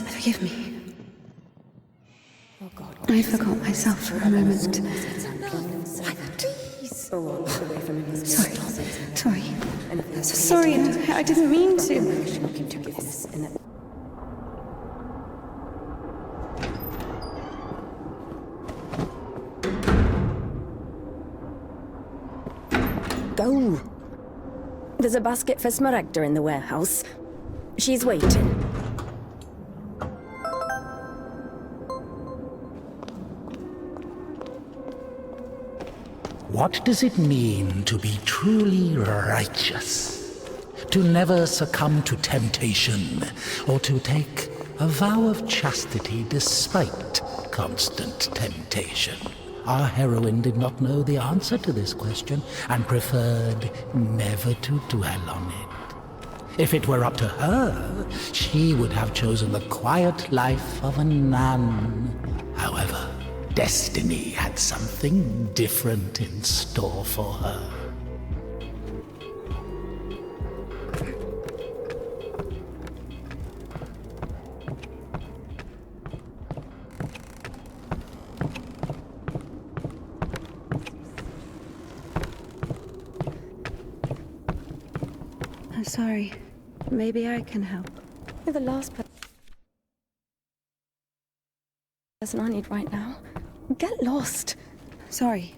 Forgive me. I forgot myself for a moment. Sorry, I didn't mean to. Go. There's a basket for Smaragda in the warehouse. She's waiting. What does it mean to be truly righteous? To never succumb to temptation, or to take a vow of chastity despite constant temptation? Our heroine did not know the answer to this question and preferred never to dwell on it. If it were up to her, she would have chosen the quiet life of a nun. However, destiny had something different in store for her. I'm sorry. Maybe I can help. You're the last person I need right now. Get lost. Sorry.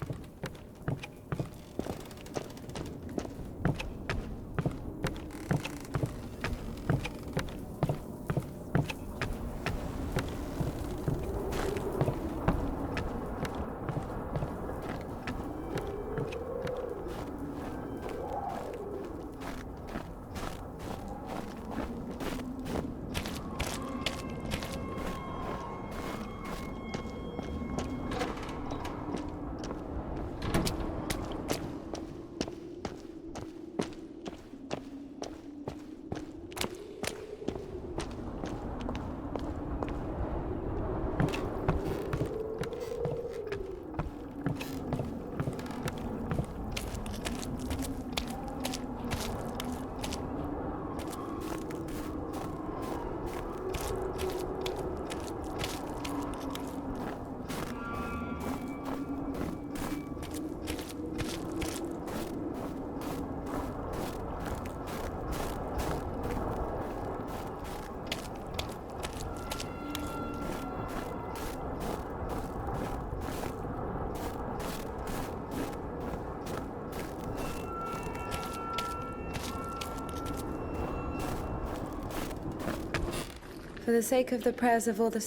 For the sake of the prayers of all the...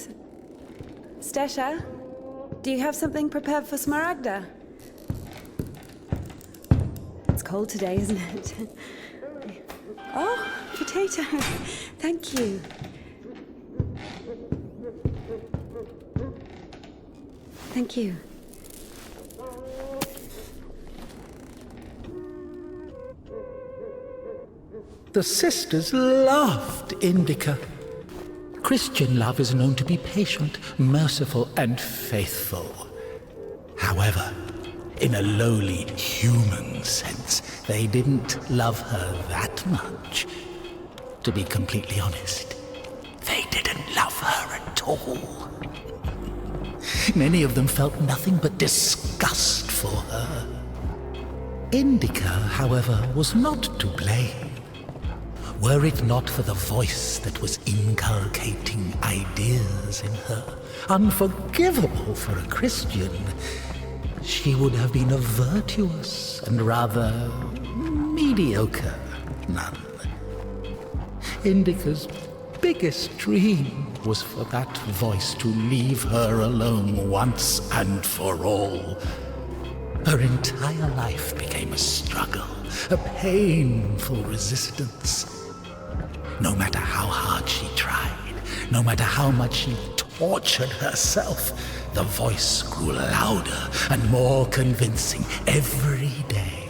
Stesha, do you have something prepared for Smaragda? It's cold today, isn't it? Oh, potato. Thank you. Thank you. The sisters loved Indika. Christian love is known to be patient, merciful, and faithful. However, in a lowly human sense, they didn't love her that much. To be completely honest, they didn't love her at all. Many of them felt nothing but disgust for her. Indika, however, was not to blame. Were it not for the voice that was inculcating ideas in her, unforgivable for a Christian, she would have been a virtuous and rather mediocre nun. Indika's biggest dream was for that voice to leave her alone once and for all. Her entire life became a struggle, a painful resistance. No matter how hard she tried, no matter how much she tortured herself, the voice grew louder and more convincing every day.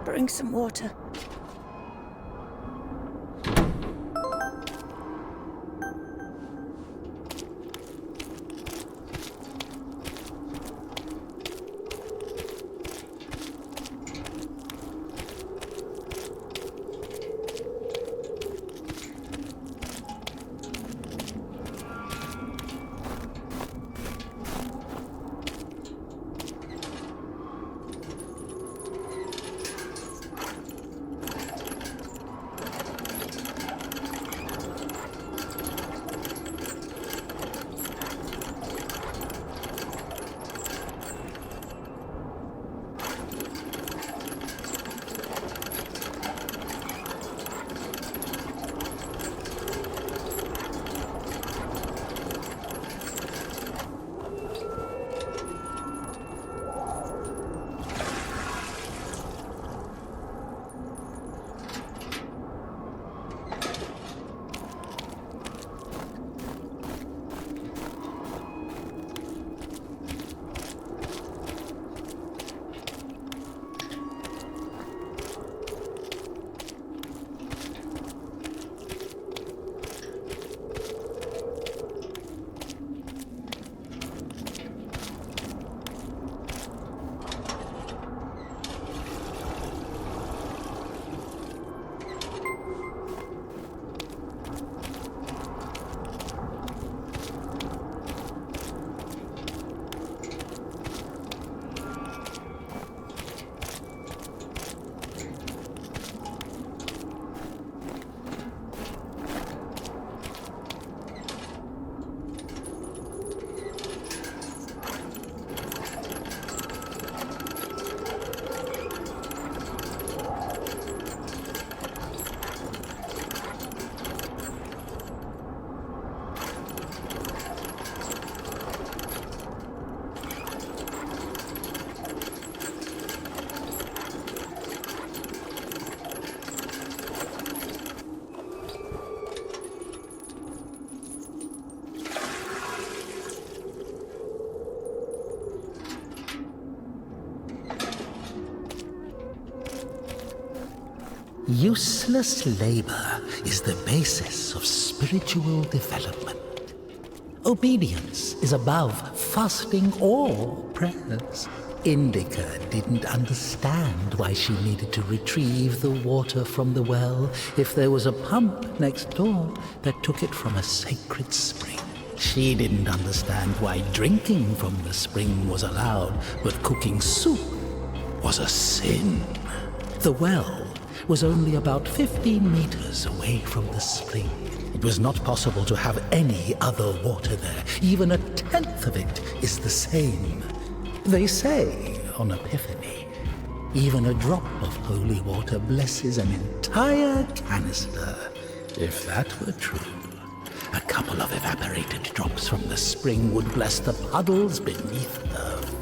Bring some water. Useless labor is the basis of spiritual development. Obedience is above fasting or prayers. Indika didn't understand why she needed to retrieve the water from the well if there was a pump next door that took it from a sacred spring. She didn't understand why drinking from the spring was allowed, but cooking soup was a sin. The well was only about 15 meters away from the spring. It was not possible to have any other water there. Even a tenth of it is the same. They say on Epiphany, even a drop of holy water blesses an entire canister. If that were true, a couple of evaporated drops from the spring would bless the puddles beneath her feet.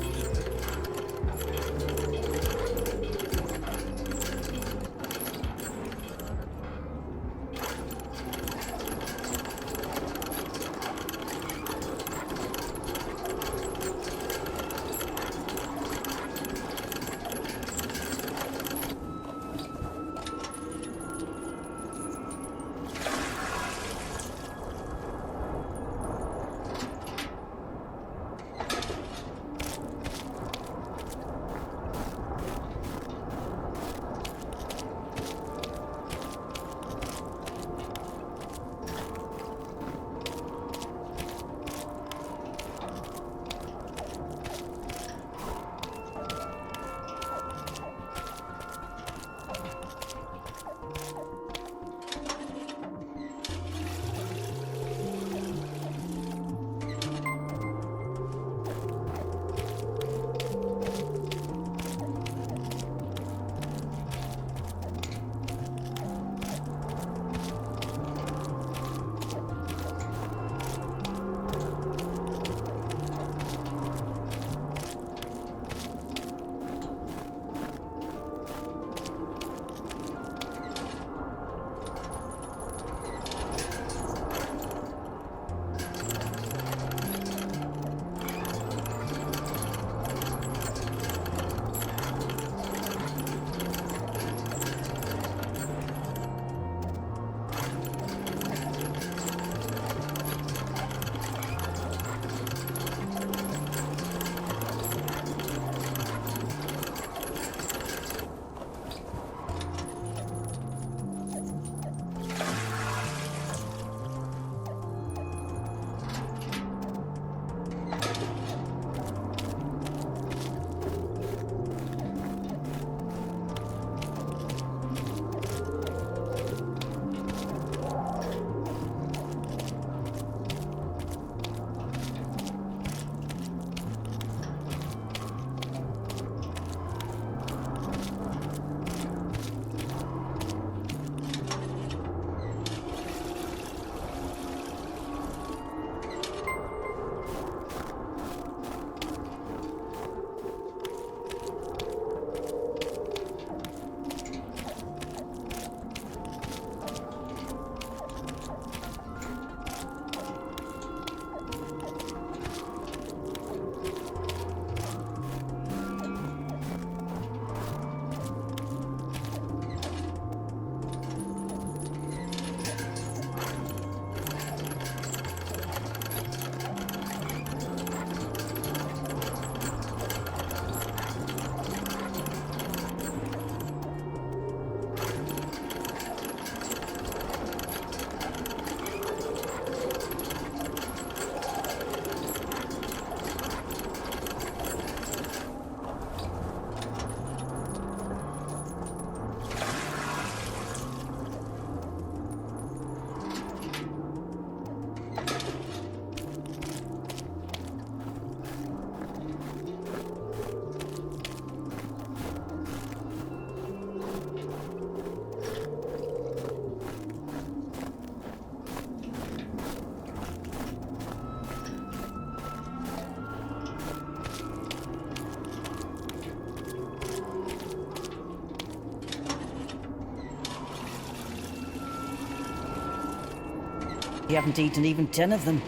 You haven't eaten even 10 of them.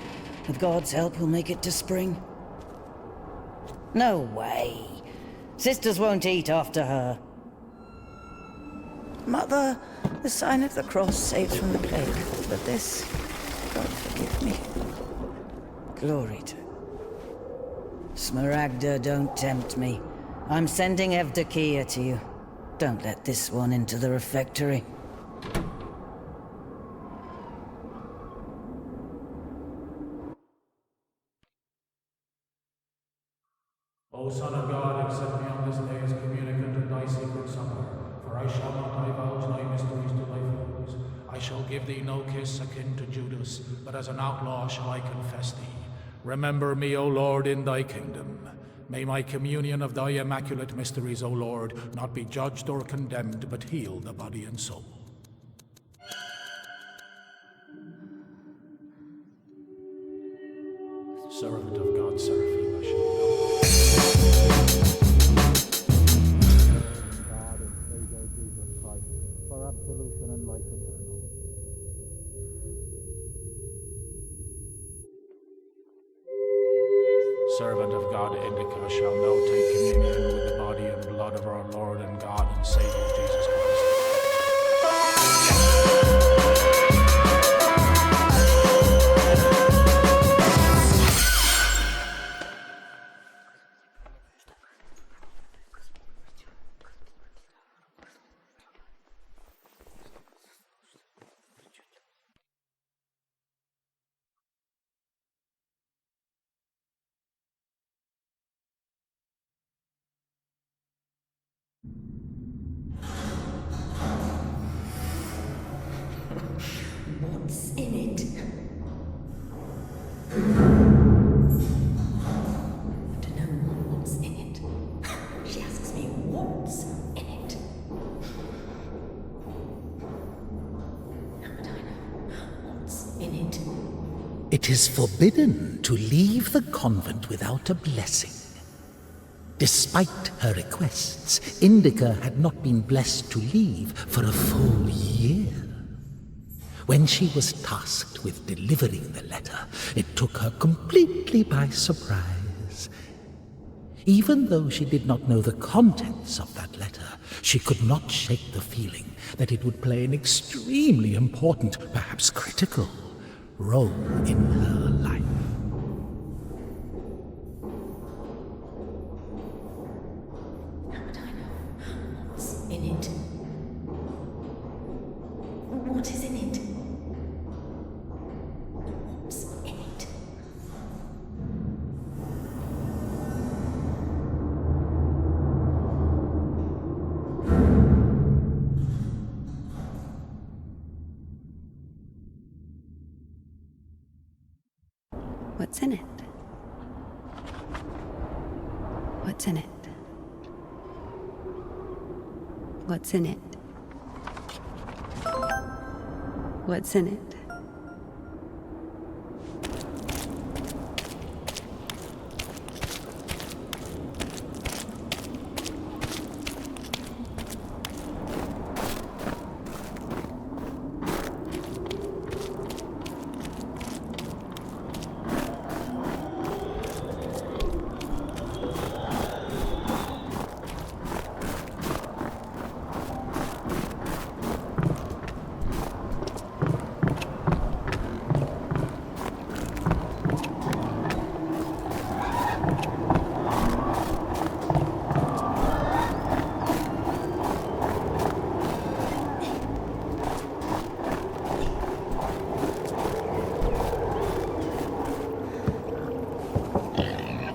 With God's help, we'll make it to spring. No way. Sisters won't eat after her. Mother, the sign of the cross saves from the plague. But this, God forgive me. Glory to... Smaragda, don't tempt me. I'm sending Evdokia to you. Don't let this one into the refectory. O Son of God, accept me on this day as communicant of thy sacred supper, for I shall not divulge thy mysteries to thy foes. I shall give thee no kiss akin to Judas, but as an outlaw shall I confess thee. Remember me, O Lord, in thy kingdom. May my communion of thy immaculate mysteries, O Lord, not be judged or condemned, but heal the body and soul. Servant of God, Seraphim, I shall know. God and Savior Jesus Christ, for absolution and life eternal. Servant of God, Indika, shall now take communion with the body and blood of our Lord and God and Savior Jesus Christ. What's in it? I don't know what's in it. She asks me what's in it. How would I know what's in it? It is forbidden to leave the convent without a blessing. Despite her requests, Indika had not been blessed to leave for a full year. When she was tasked with delivering the letter, it took her completely by surprise. Even though she did not know the contents of that letter, she could not shake the feeling that it would play an extremely important, perhaps critical, role in her life. How would I know what's in it? What is in it? What's in it? What's in it? What's in it? What's in it? What's in it?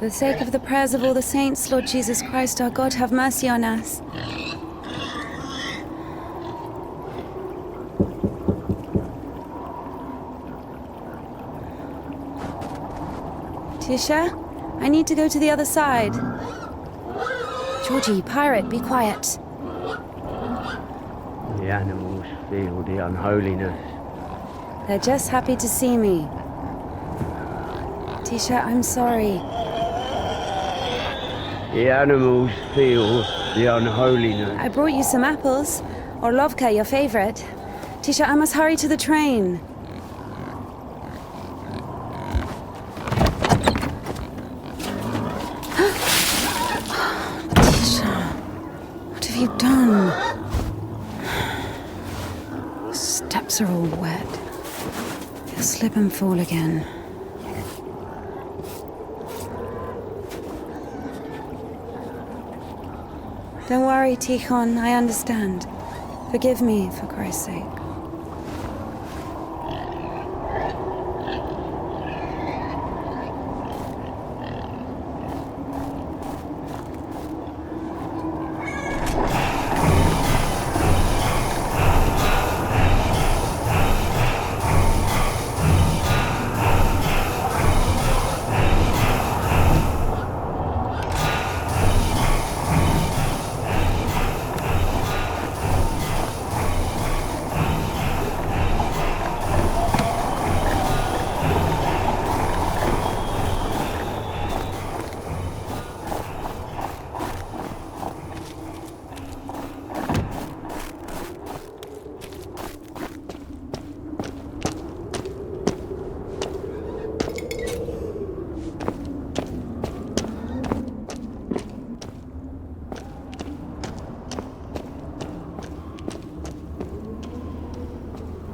For the sake of the prayers of all the saints, Lord Jesus Christ, our God, have mercy on us. Tisha, I need to go to the other side. Georgie, pirate, be quiet. The animals feel the unholiness. They're just happy to see me. Tisha, I'm sorry. The animals feel the unholiness. I brought you some apples. Orlovka, your favorite. Tisha, I must hurry to the train. Tisha, what have you done? The steps are all wet. You'll slip and fall again. Don't worry, Tikhon, I understand. Forgive me, for Christ's sake.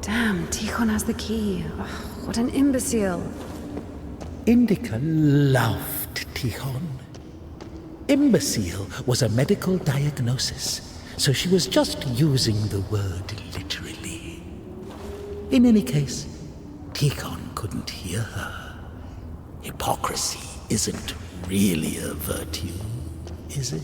Damn, Tikhon has the key. Oh, what an imbecile. Indika loved Tikhon. Imbecile was a medical diagnosis, so she was just using the word literally. In any case, Tikhon couldn't hear her. Hypocrisy isn't really a virtue, is it?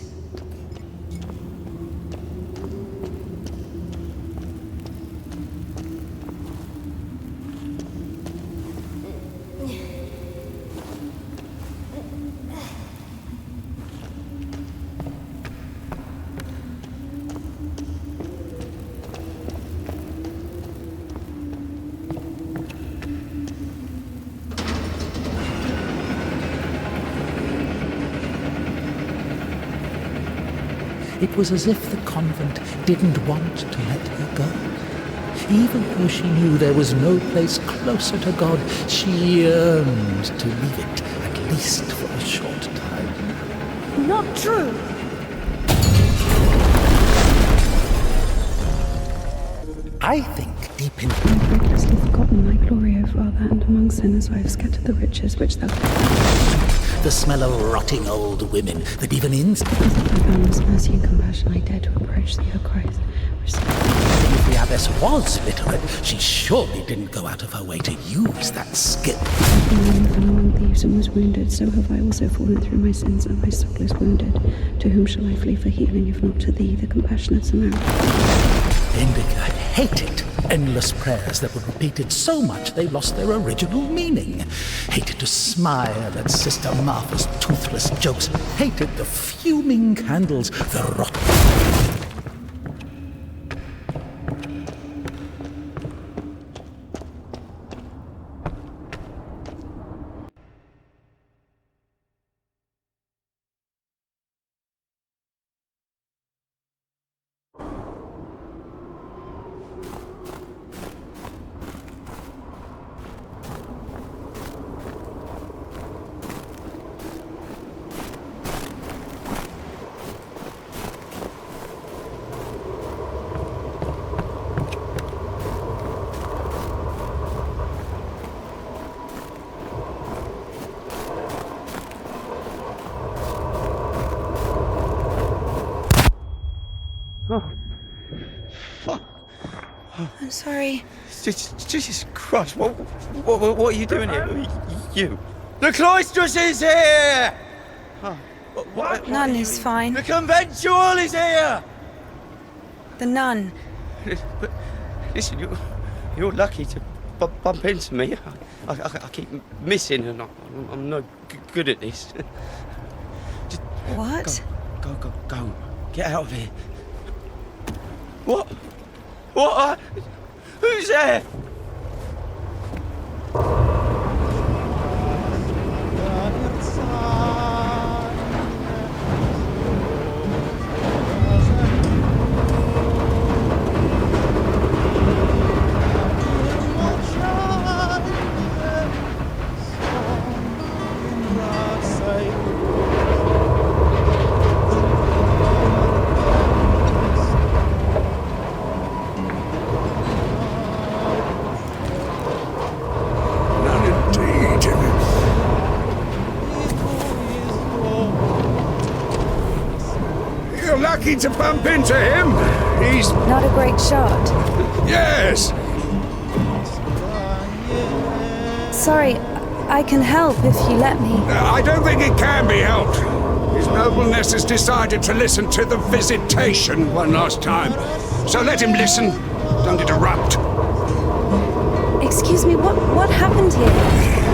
It was as if the convent didn't want to let her go. Even though she knew there was no place closer to God, she yearned to leave it, at least for a short time. Not true! I think deep in... I have recklessly forgotten my glory, O Father, and among sinners I have scattered the riches which thou... the smell of rotting old women that even in... By boundless mercy and compassion I dare to approach thee, O Christ. If the abbess was literate, she surely didn't go out of her way to use that skill. I've been and among thieves and was wounded, so have I also fallen through my sins, and my soul is wounded. To whom shall I flee for healing, if not to thee, the compassionate Samaritan? Indika hated endless prayers that were repeated so much they lost their original meaning. Hated to smile at Sister Martha's toothless jokes. Hated the fuming candles, the rotten... I'm sorry. Jesus Christ, what are you doing here? You. The cloistress is here! What Nun is fine. The conventual is here! The nun. But listen, you're lucky to bump into me. I keep missing and I'm no good at this. Just What? Go. Get out of here. What? Who's there? Lucky to bump into him. He's... Not a great shot. Yes! Sorry, I can help if you let me. I don't think it can be helped. His nobleness has decided to listen to the visitation one last time. So let him listen. Don't interrupt. Excuse me, what happened here?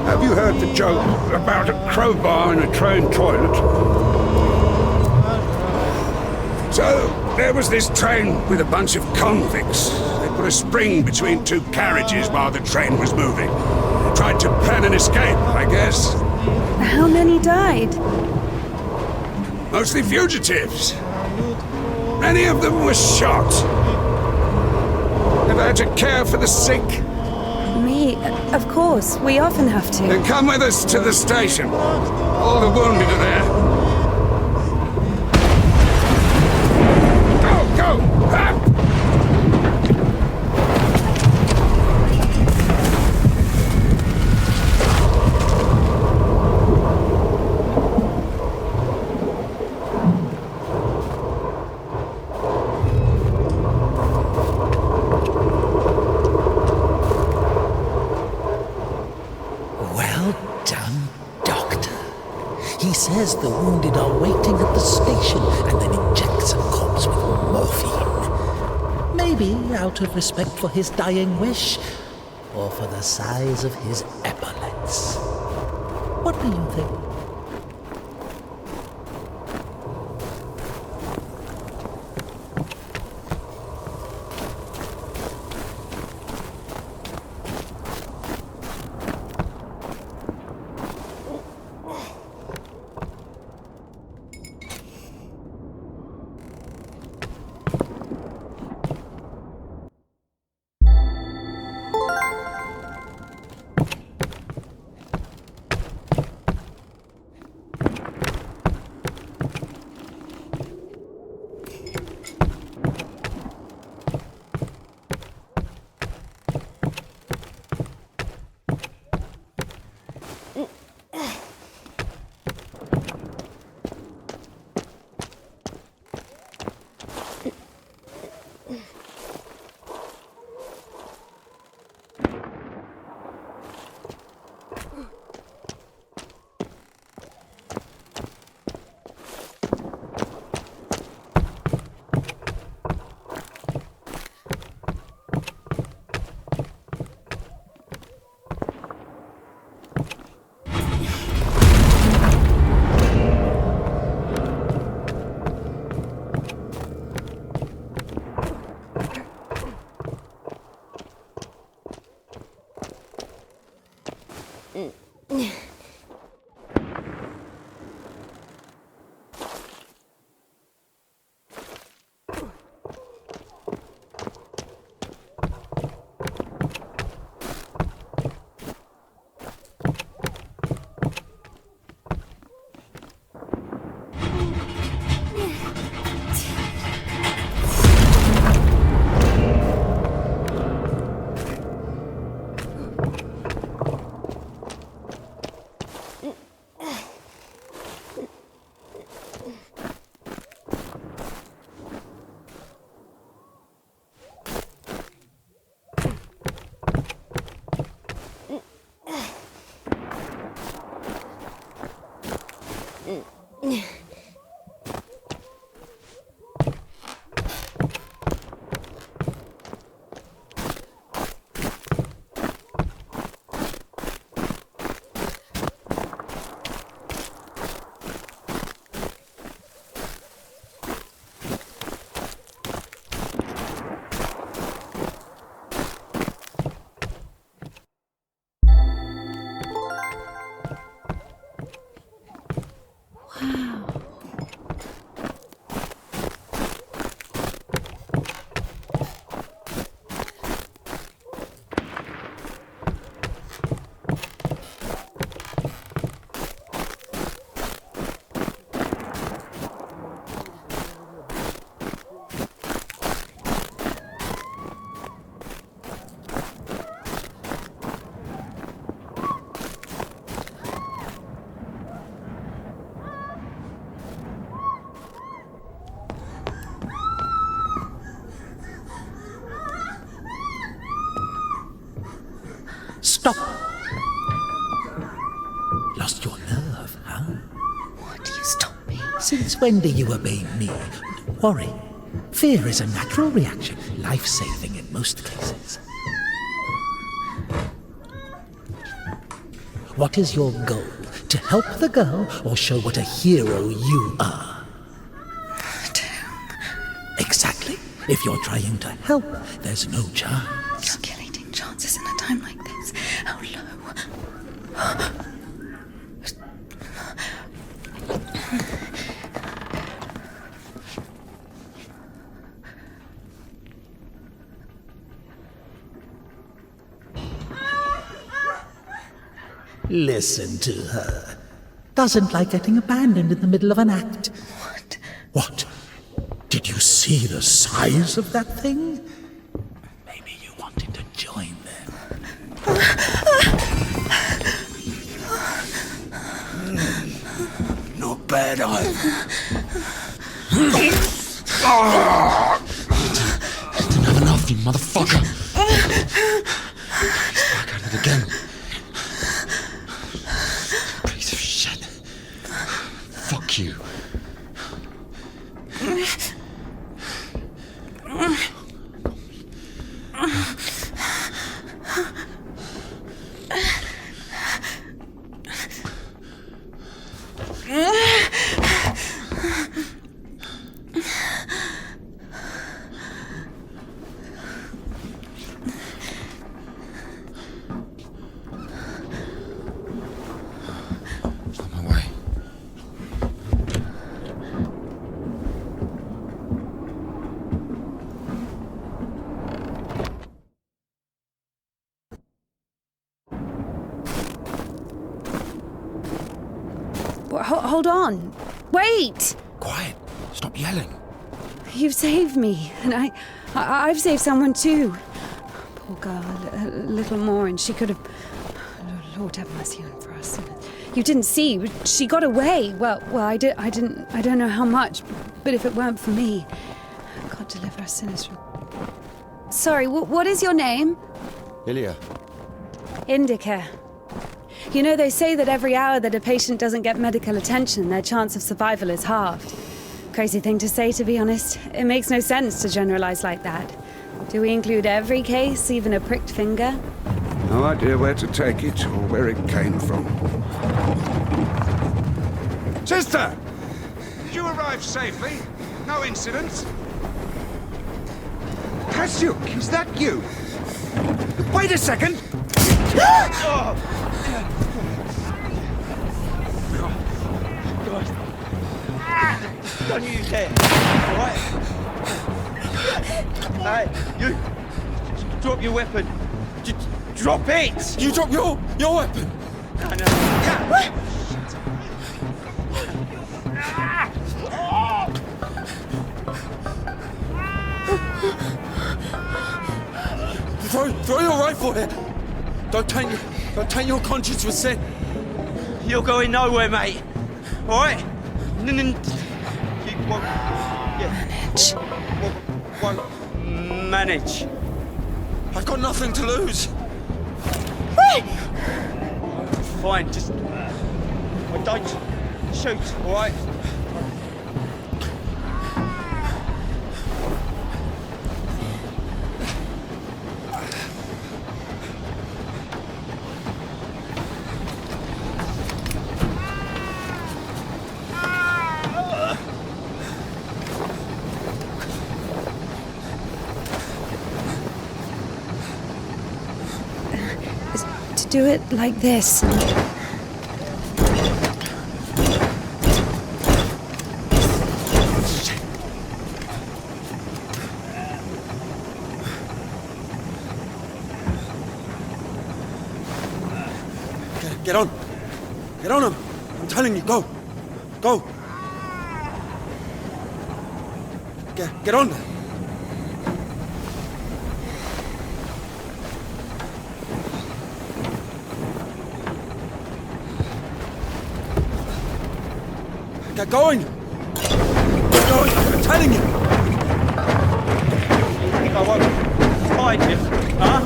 Have you heard the joke about a crowbar in a train toilet? So, there was this train with a bunch of convicts. They put a spring between two carriages while the train was moving. Tried to plan an escape, I guess. How many died? Mostly fugitives. Many of them were shot. Ever had to care for the sick? Me? Of course. We often have to. Then come with us to the station. All the wounded are there. Go! Ha! Well done, Doctor. He says the wounded are waiting at the station and then injects a corpse with morphine. Maybe out of respect for his dying wish, or for the size of his epaulets. What do you think? Stop! Lost your nerve, huh? What? You stop me. Since when do you obey me? Don't worry. Fear is a natural reaction, life-saving in most cases. What is your goal? To help the girl or show what a hero you are? Exactly. If you're trying to help, there's no chance. Calculating chances in a time like this. How low? Listen to her. Doesn't like getting abandoned in the middle of an act. What? What? Did you see the size of that thing? Maybe you wanted to join them. Not bad either. Didn't have enough, you motherfucker. He's back at it again. Piece of shit. Fuck you. On my way. Hold on. Wait! Quiet. Stop yelling. You've saved me, and I've saved someone too. Poor girl, a little more, and she could have. Lord have mercy on for us. You didn't see. She got away. Well, I didn't. I don't know how much, but if it weren't for me, God deliver us sinners from. Sorry. What is your name? Ilya. Indika. You know, they say that every hour that a patient doesn't get medical attention, their chance of survival is halved. Crazy thing to say, to be honest. It makes no sense to generalize like that. Do we include every case, even a pricked finger? No idea where to take it or where it came from. Sister! Did you arrive safely? No incidents? Kasyuk, is that you? Wait a second! Hey, you! Drop your weapon! Drop it! You drop your weapon! No, no. Throw your rifle here! Don't taint your conscience with sin! You're going nowhere, mate. All right? You won't... Manage. Won't manage. I've got nothing to lose! Fine, just... don't shoot, all right? To do it like this. Get on! Get on him! I'm telling you, go! Go! Get on! Get going! Get going! I'm telling you! You think I won't find you, huh?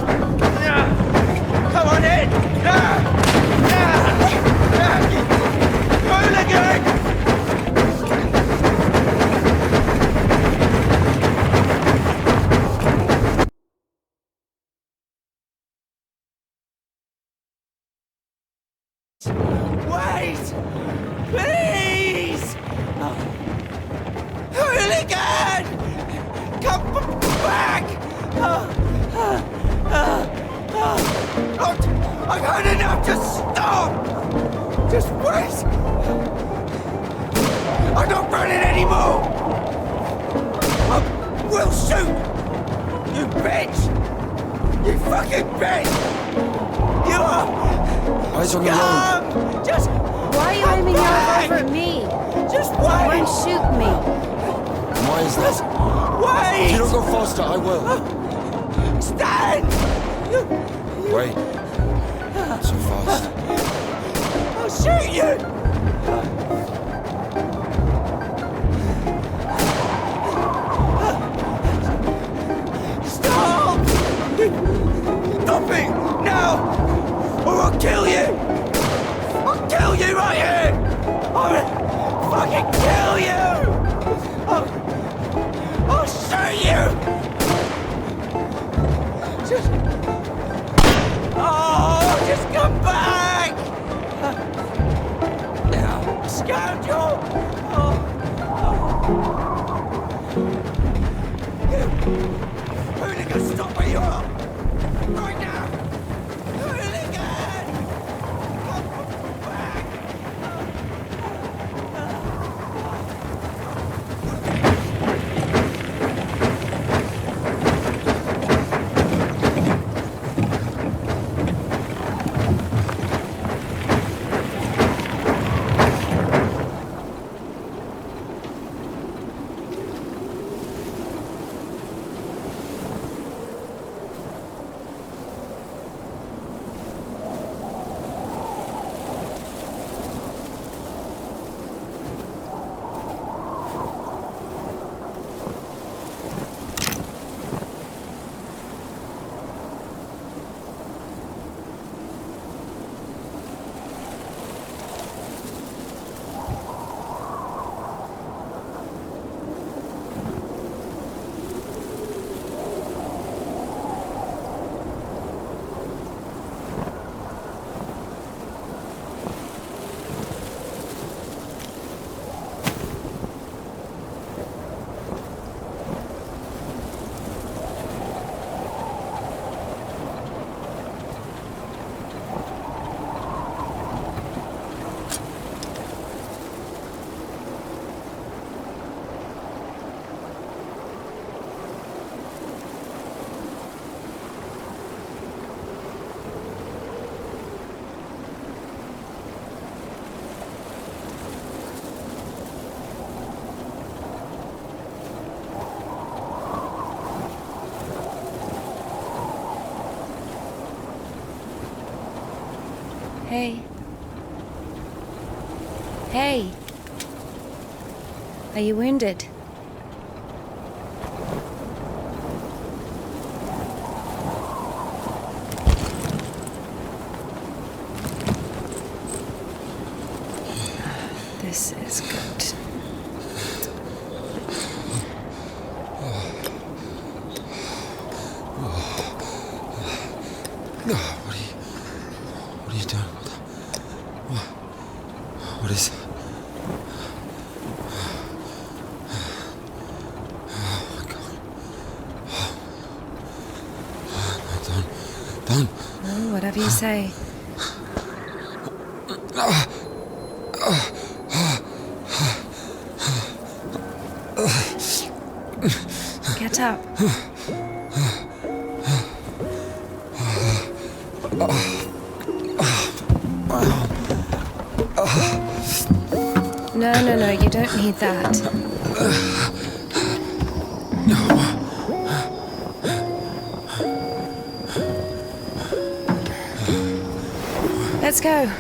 Yeah. Come on in! Yeah. Hooligan! Wait! Please! Hooligan! Come back! I've had enough! Just stop! Just wait! I'm not running anymore! I will shoot! You bitch! You fucking bitch! You are... Eyes on the road. Scum! Just... Why are you aiming your revolver at me? Just Why wait! don't shoot me? Why is that? Wait! If you don't go faster, I will. Stand! Wait. Not so fast. I'll shoot you! Stop! Stop it! Now! Or I'll kill you! I'll kill you right here! I'll fucking kill you! I'll shoot you! Just come back! Scoundrel! Hooligan, stop where you are! Right now! Hooligan! Come back! Hey. Hey. Are you wounded? This is good. What are you doing? What is... Oh my God. Don't. Oh, whatever you say. Get up. No, you don't need that. Let's go. Wait,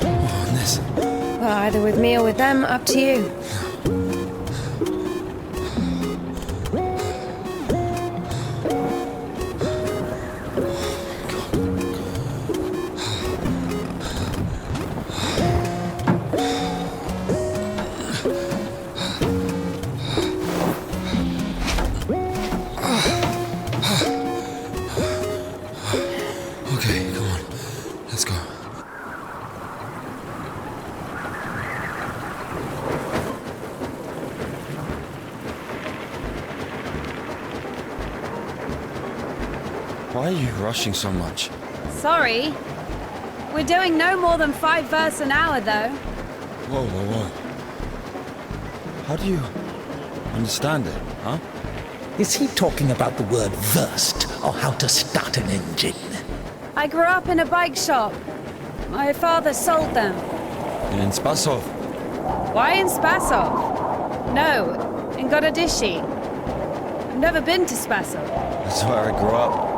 what on this? Well, either with me or with them, up to you. Okay, come on. Let's go. Why are you rushing so much? Sorry. We're doing no more than 5 verses an hour, though. Whoa. How do you understand it, huh? Is he talking about the word versed or how to start an engine? I grew up in a bike shop. My father sold them. In Spasov. Why in Spasov? No, in Gorodishi. I've never been to Spasov. That's where I grew up.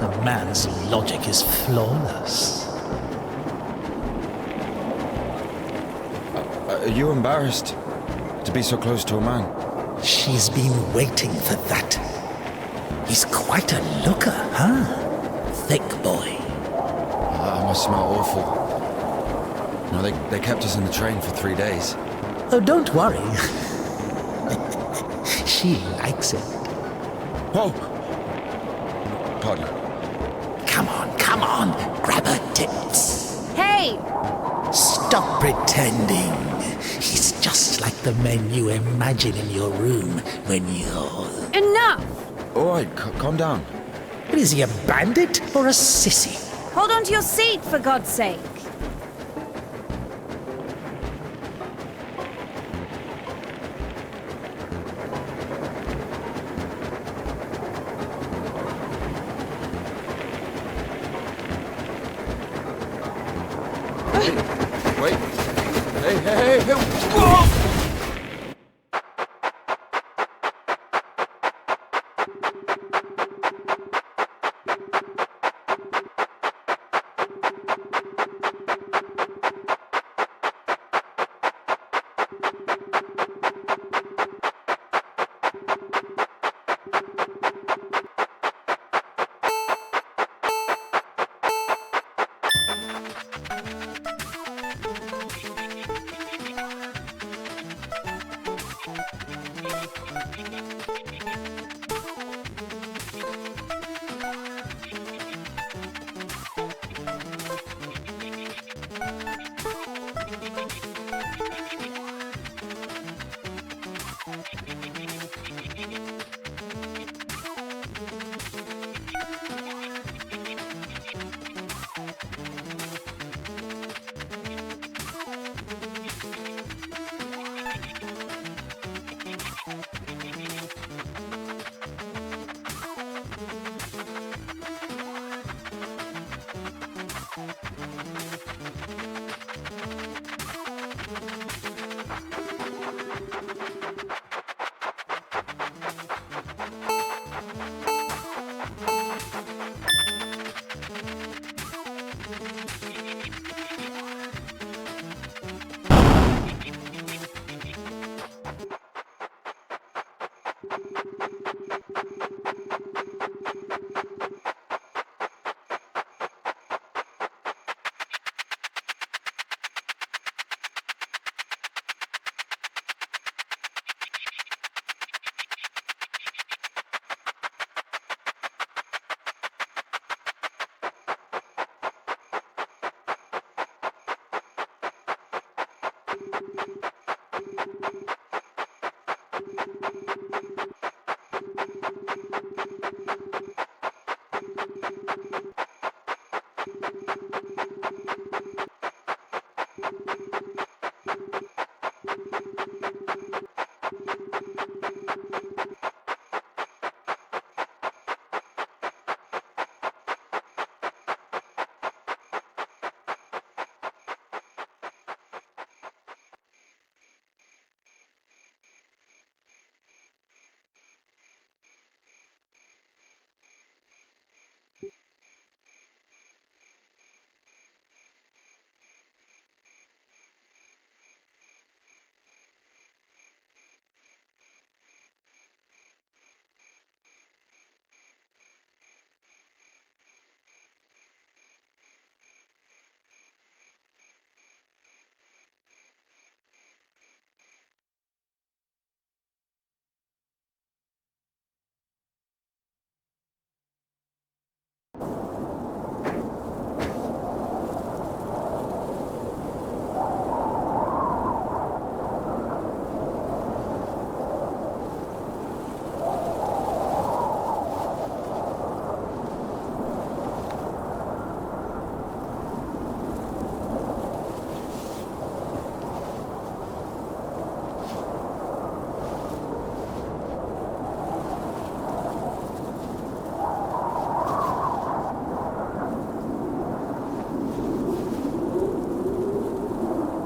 The man's logic is flawless. Are you embarrassed to be so close to a man? She's been waiting for that. He's quite a looker, huh? Thick boy. I must smell awful. No, they kept us in the train for 3 days. Oh, don't worry. She likes it. Whoa! Pardon. Come on, grab her tits. Hey! Stop pretending. He's just like the men you imagine in your room when you're... Enough! All right, calm down. Is he a bandit or a sissy? Hold on to your seat, for God's sake. Wait. Hey. Whoa!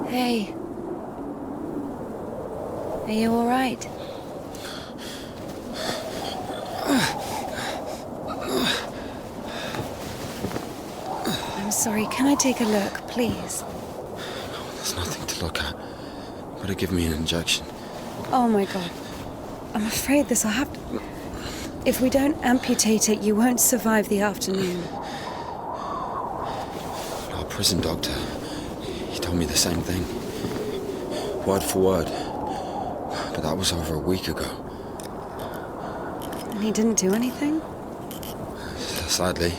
Hey. Are you all right? I'm sorry, can I take a look, please? There's nothing to look at. Better give me an injection. Oh my god. I'm afraid this'll have to... If we don't amputate it, you won't survive the afternoon. Our prison doctor, he told me the same thing. Word for word. But that was over a week ago. And he didn't do anything? Sadly,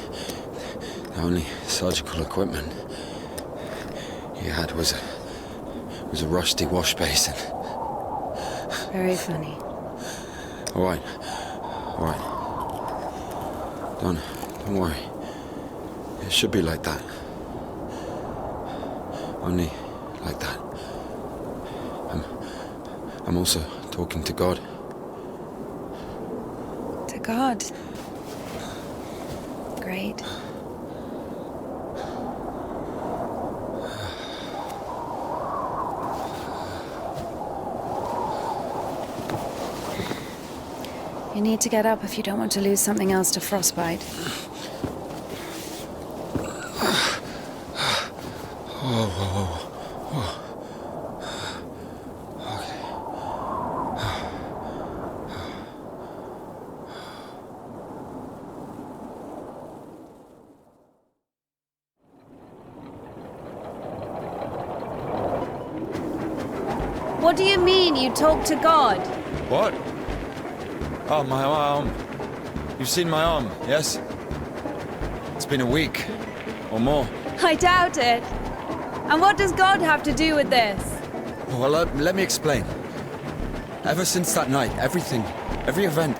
the only surgical equipment he had was a rusty wash basin. Very funny. All right. Don't worry. It should be like that. Only like that. I'm also talking to God. To God. Great. You need to get up if you don't want to lose something else to frostbite. What do you mean you talk to God? What? Oh, my arm. You've seen my arm, yes? It's been a week. Or more. I doubt it. And what does God have to do with this? Well, let me explain. Ever since that night, everything, every event,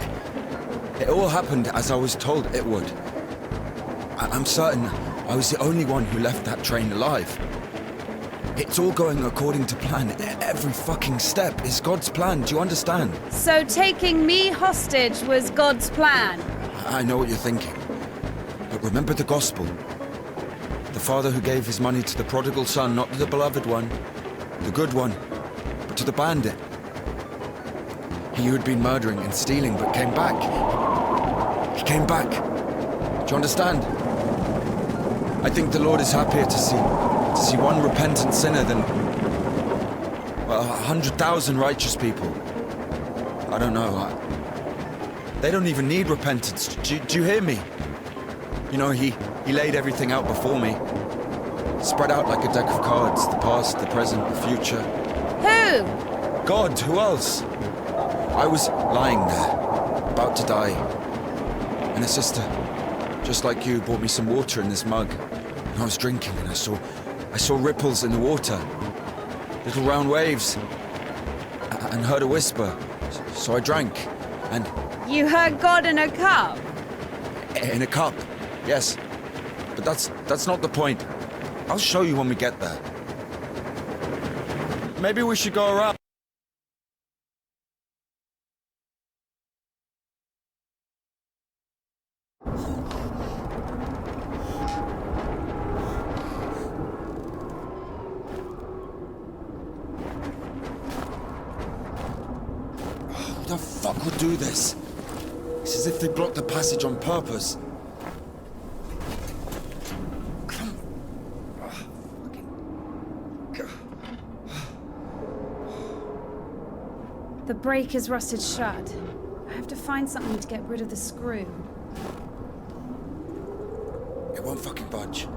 it all happened as I was told it would. I'm certain I was the only one who left that train alive. It's all going according to plan. Every fucking step is God's plan, do you understand? So taking me hostage was God's plan? I know what you're thinking. But remember the gospel. The father who gave his money to the prodigal son, not to the beloved one, the good one, but to the bandit. He who had been murdering and stealing but came back. He came back. Do you understand? I think the Lord is happier to see one repentant sinner than, well, 100,000 righteous people. I don't know. They don't even need repentance. Do you hear me? You know, he laid everything out before me. Spread out like a deck of cards. The past, the present, the future. Who? God, who else? I was lying there, about to die. And a sister, just like you, brought me some water in this mug. And I was drinking and I saw ripples in the water. Little round waves. And heard a whisper. So I drank. And You heard God in a cup? in a cup, yes. But that's not the point. I'll show you when we get there. Maybe we should go around. Who the fuck would do this? It's as if they blocked the passage on purpose. The brake is rusted shut. I have to find something to get rid of the screw. It won't fucking budge.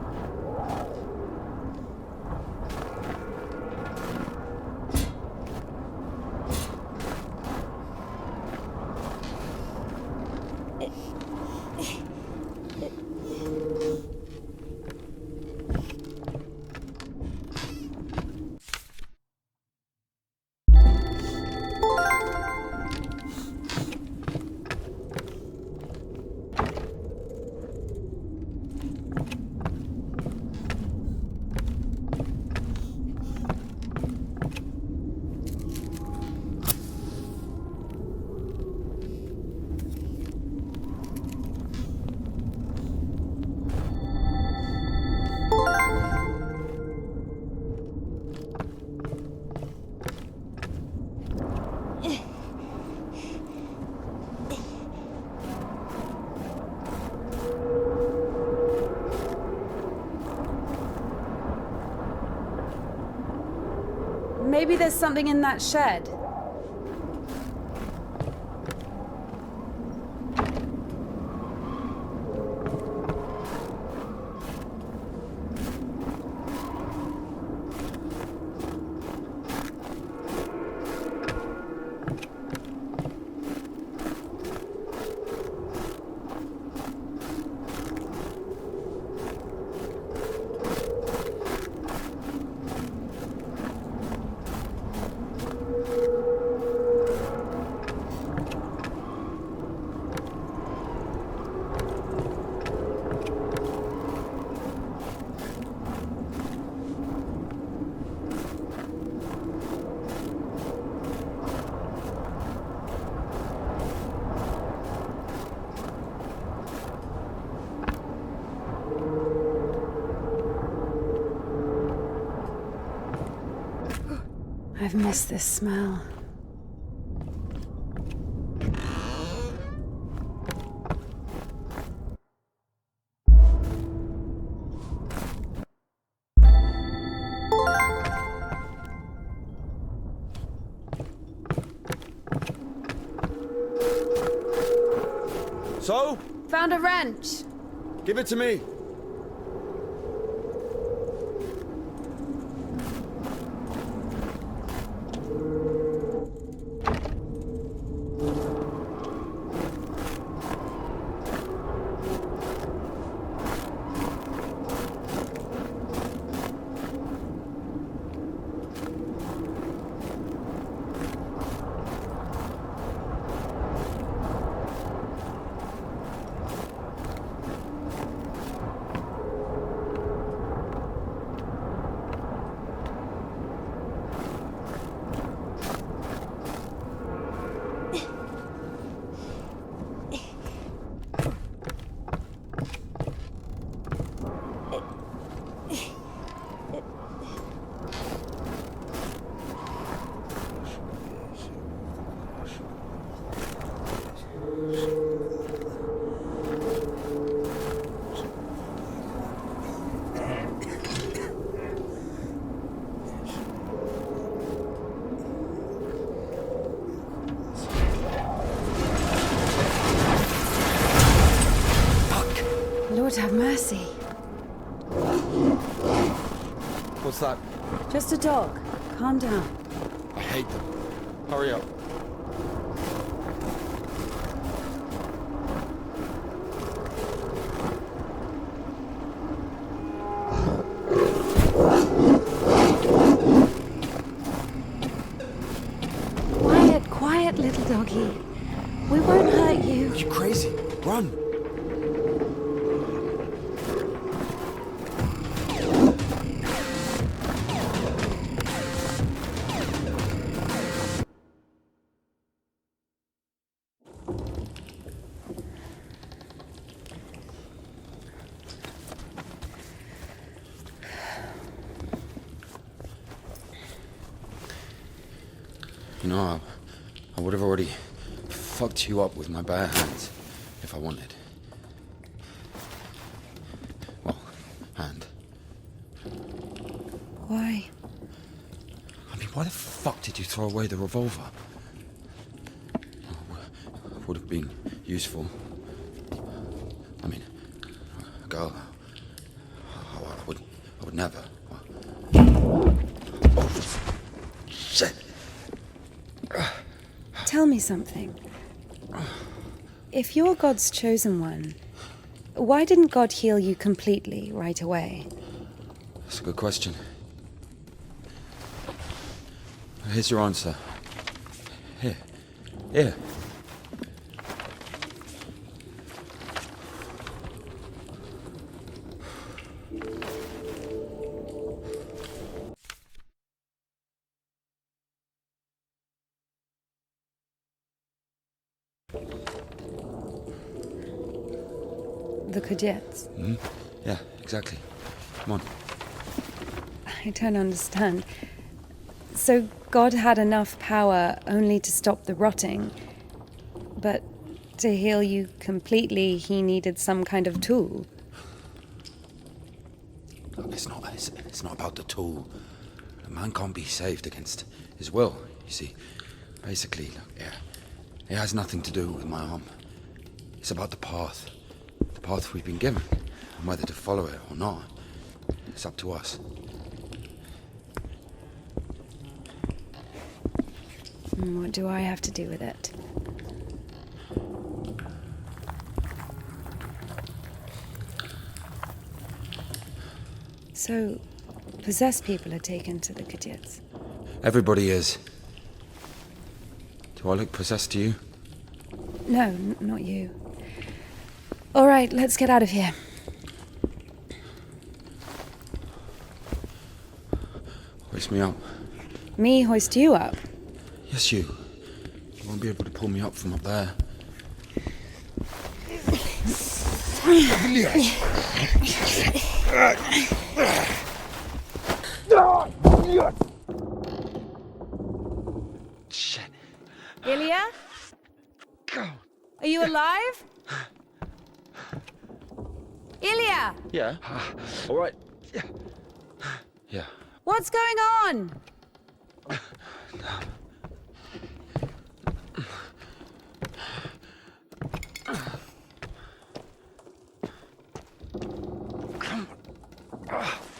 Maybe there's something in that shed. I've missed this smell. So? Found a wrench. Give it to me. What's that? Just a dog. Calm down. I hate them. Hurry up. Quiet, little doggy. We won't hurt you. Are you crazy? Run! You know, I would have already fucked you up with my bare hands if I wanted. Well, hand. Why? I mean, why the fuck did you throw away the revolver? Would have been useful. I mean, a girl. I would never. Oh, shit. Tell me something. If you're God's chosen one, why didn't God heal you completely right away? That's a good question. Here's your answer. Here. Here. The Kudets. Mm-hmm. Yeah, exactly. Come on. I don't understand. So God had enough power only to stop the rotting, but to heal you completely, he needed some kind of tool. Look, it's not about the tool. A man can't be saved against his will, you see. Basically, look, it has nothing to do with my arm. It's about the path. The path we've been given, and whether to follow it or not, it's up to us. What do I have to do with it? So, possessed people are taken to the Kudets. Everybody is. Do I look possessed to you? No, not you. All right, let's get out of here. Hoist me up. Me hoist you up? Yes, you. You won't be able to pull me up from up there. Shit. Ilya? Are you alive? Ilya! Yeah. All right. Yeah. Yeah. What's going on?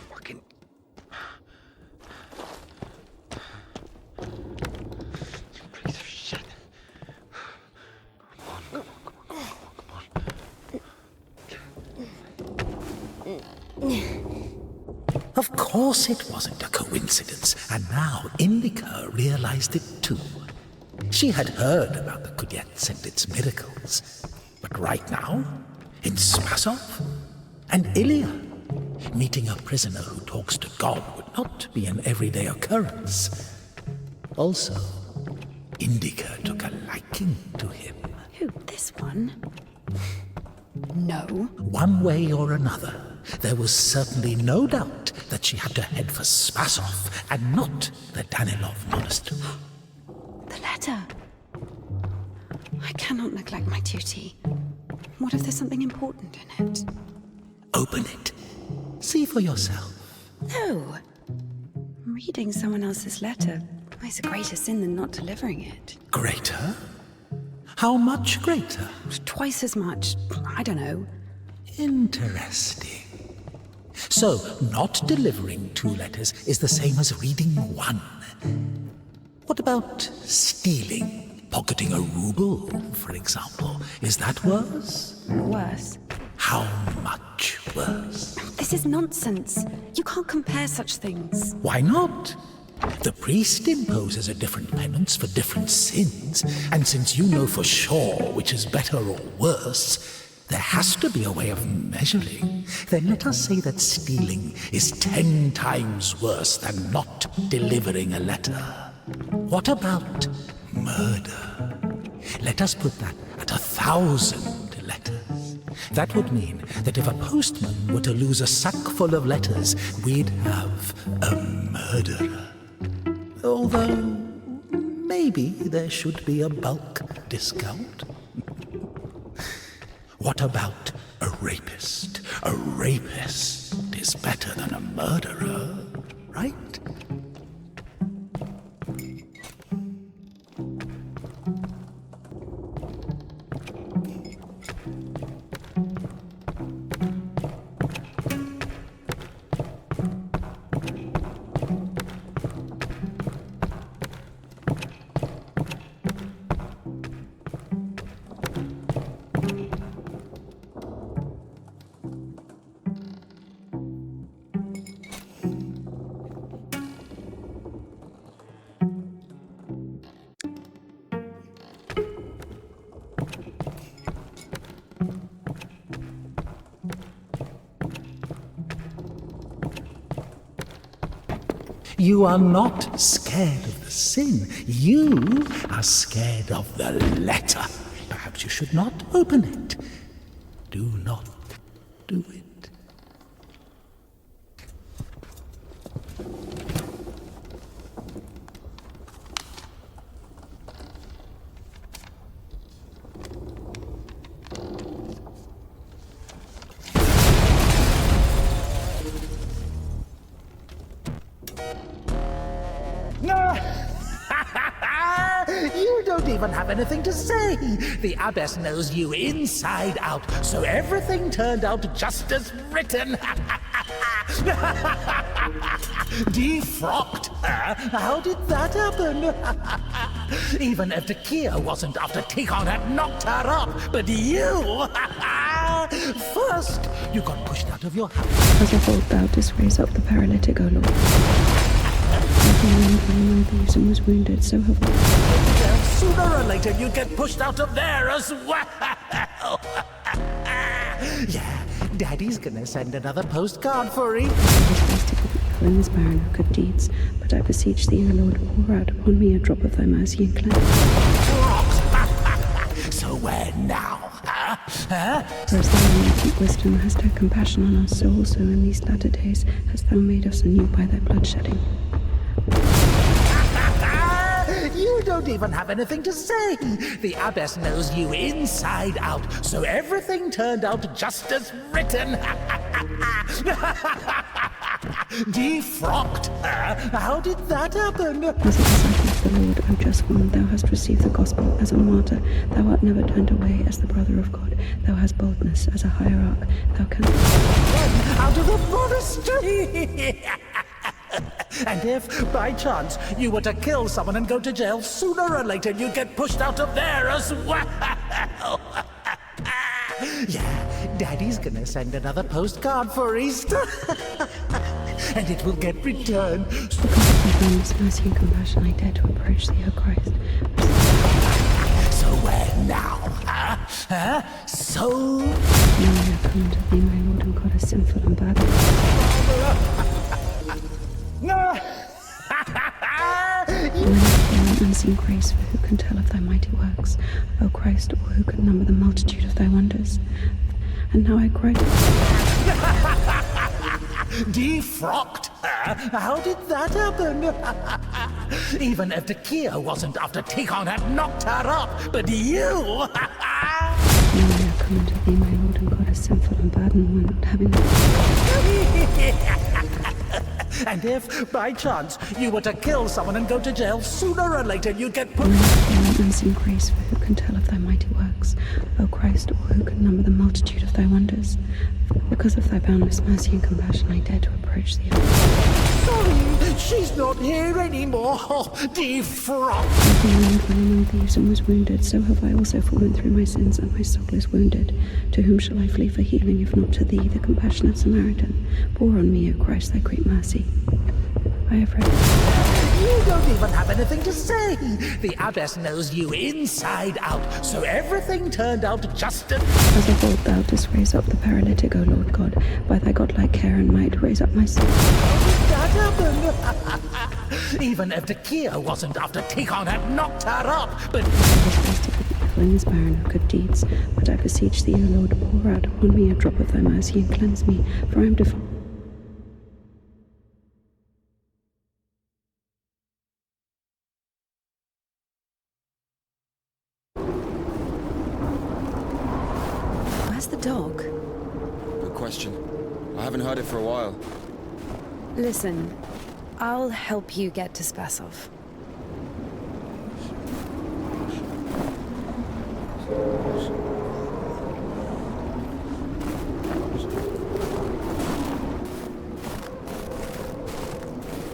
Fucking. Piece of shit. Come on. Of course it wasn't a coincidence, and now Indika realized it too. She had heard about the Kudets and its miracles, but right now, in Spasov, and Ilya, meeting a prisoner who talks to God would not be an everyday occurrence. Also, Indika took a liking to him. Who, this one? No. One way or another, there was certainly no doubt that she had to head for Spasov and not the Danilov monastery. The letter. I cannot neglect my duty. What if there's something important in it? Open it. See for yourself. No. Reading someone else's letter is a greater sin than not delivering it. Greater? How much greater? Twice as much. I don't know. Interesting. So, not delivering 2 letters is the same as reading 1. What about stealing? Pocketing a ruble, for example. Is that worse? Worse. How much worse? This is nonsense. You can't compare such things. Why not? The priest imposes a different penance for different sins, and since you know for sure which is better or worse, there has to be a way of measuring. Then let us say that stealing is 10 times worse than not delivering a letter. What about murder? Let us put that at 1,000 letters. That would mean that if a postman were to lose a sack full of letters, we'd have a murderer. Although, maybe there should be a bulk discount. What about a rapist? A rapist is better than a murderer, right? You are not scared of the sin. You are scared of the letter. Perhaps you should not open it. Do not do it. You don't even have anything to say. The abbess knows you inside out, so everything turned out just as written. Defrocked her? How did that happen? Even if Evdokia wasn't after Tikhon had knocked her up, but you... First, you got pushed out of your house. As a fault thou didst raise up the paralytic, O Lord. When thieves and was wounded, so have I. Sooner or later you get pushed out of there as well. Yeah, Daddy's gonna send another postcard for you. I was wasted with evil in this barren of good deeds, but I beseech thee, O Lord, pour out upon me a drop of thy mercy and cleanse. So where now, huh? For as thou in thy deep wisdom hast had compassion on us, so also in these latter days hast thou made us anew by thy bloodshedding. You don't even have anything to say. The abbess knows you inside out, so everything turned out just as written. Defrocked her? How did that happen? As a disciple of the Lord, O just one, thou hast received the gospel as a martyr. Thou art never turned away as the brother of God. Thou hast boldness as a hierarch. Thou canst... Out of the monastery! And if, by chance, you were to kill someone and go to jail, sooner or later you'd get pushed out of there as well. Yeah, Daddy's gonna send another postcard for Easter. And it will get returned. Because of thy boundless mercy and compassion, I dare to approach thee, O Christ. So where now, huh? So... Now I come unto thee, my Lord and God, as sinful and bad. No! When unseen grace, for who can tell of thy mighty works, O Christ, or who can number the multitude of thy wonders? And now I cry. Defrocked her? How did that happen? Even if Evdokia wasn't after Tikhon had knocked her up, but you... Now I come unto thee, my Lord and God, as sinful and bad, and one not having... And if, by chance, you were to kill someone and go to jail, sooner or later you'd get put... When unseen grace, for who can tell of thy mighty works? works. O Christ, who can number the multitude of thy wonders? Because of thy boundless mercy and compassion, I dare to approach thee. Sorry, she's not here anymore. Oh, defrocked. As the lamb fell among thieves and was wounded, so have I also fallen through my sins, and my soul is wounded. To whom shall I flee for healing, if not to thee, the compassionate Samaritan? Pour on me, O Christ, thy great mercy. I have read. You don't even have anything to say. The abbess knows you inside out, so everything turned out just as As of old thou didst raise up the paralytic, O Lord God, by thy godlike care and might raise up my soul. that happened. Even if the Kia wasn't after Tikon had knocked her up, but I was wasted with evil and is barren of good deeds. But I beseech thee, O Lord, pour out upon me a drop of thy mercy and cleanse me, for I am defiled. Where's the dog? Good question. I haven't heard it for a while. Listen, I'll help you get to Spasov.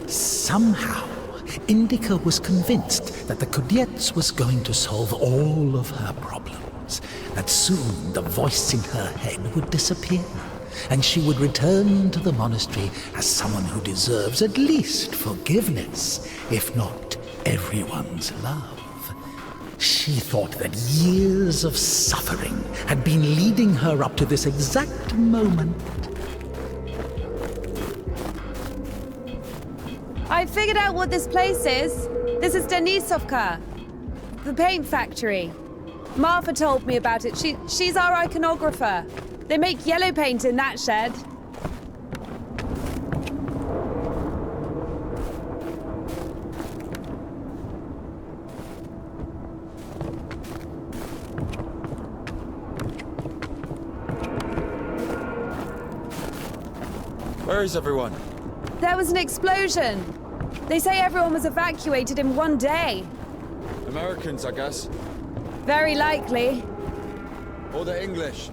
somehow Indika was convinced that the Kudiets was going to solve all of her problems, that soon the voice in her head would disappear, and she would return to the monastery as someone who deserves at least forgiveness, if not everyone's love. She thought that years of suffering had been leading her up to this exact moment. I figured out what this place is. This is Denisovka, the paint factory. Martha told me about it. She's our iconographer. They make yellow paint in that shed. Where is everyone? There was an explosion. They say everyone was evacuated in one day. Americans, I guess. Very likely. Or the English.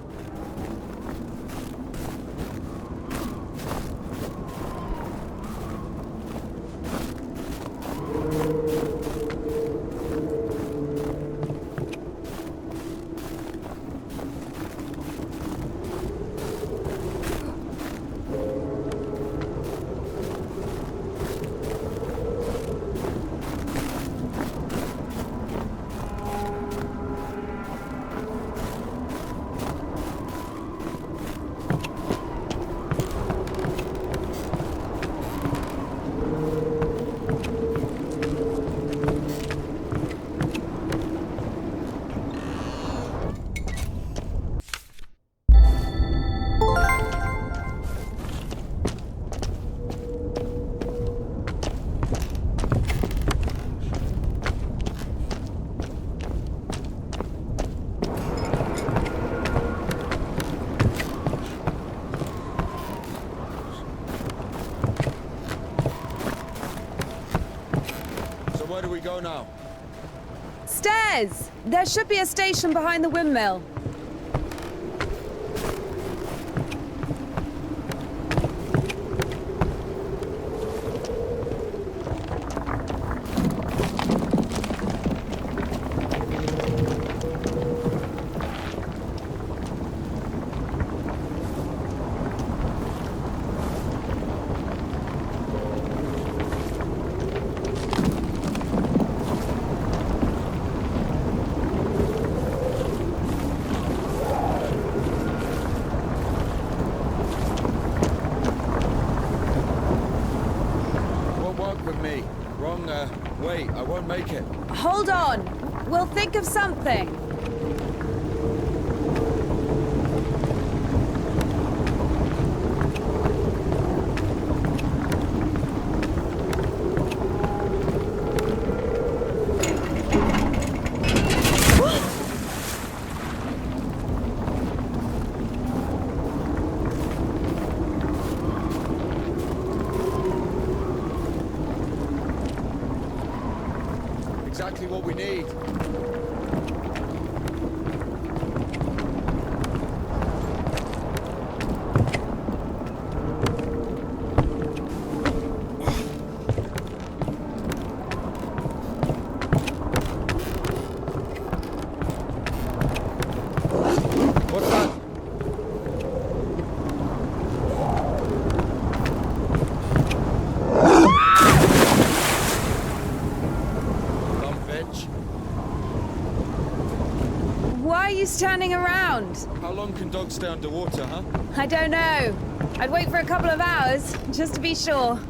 Where do we go now? Stairs! There should be a station behind the windmill. Wait, I won't make it. Hold on. We'll think of something. Exactly what we need. keeps turning around. How long can dogs stay underwater, huh? I don't know. I'd wait for a couple of hours, just to be sure.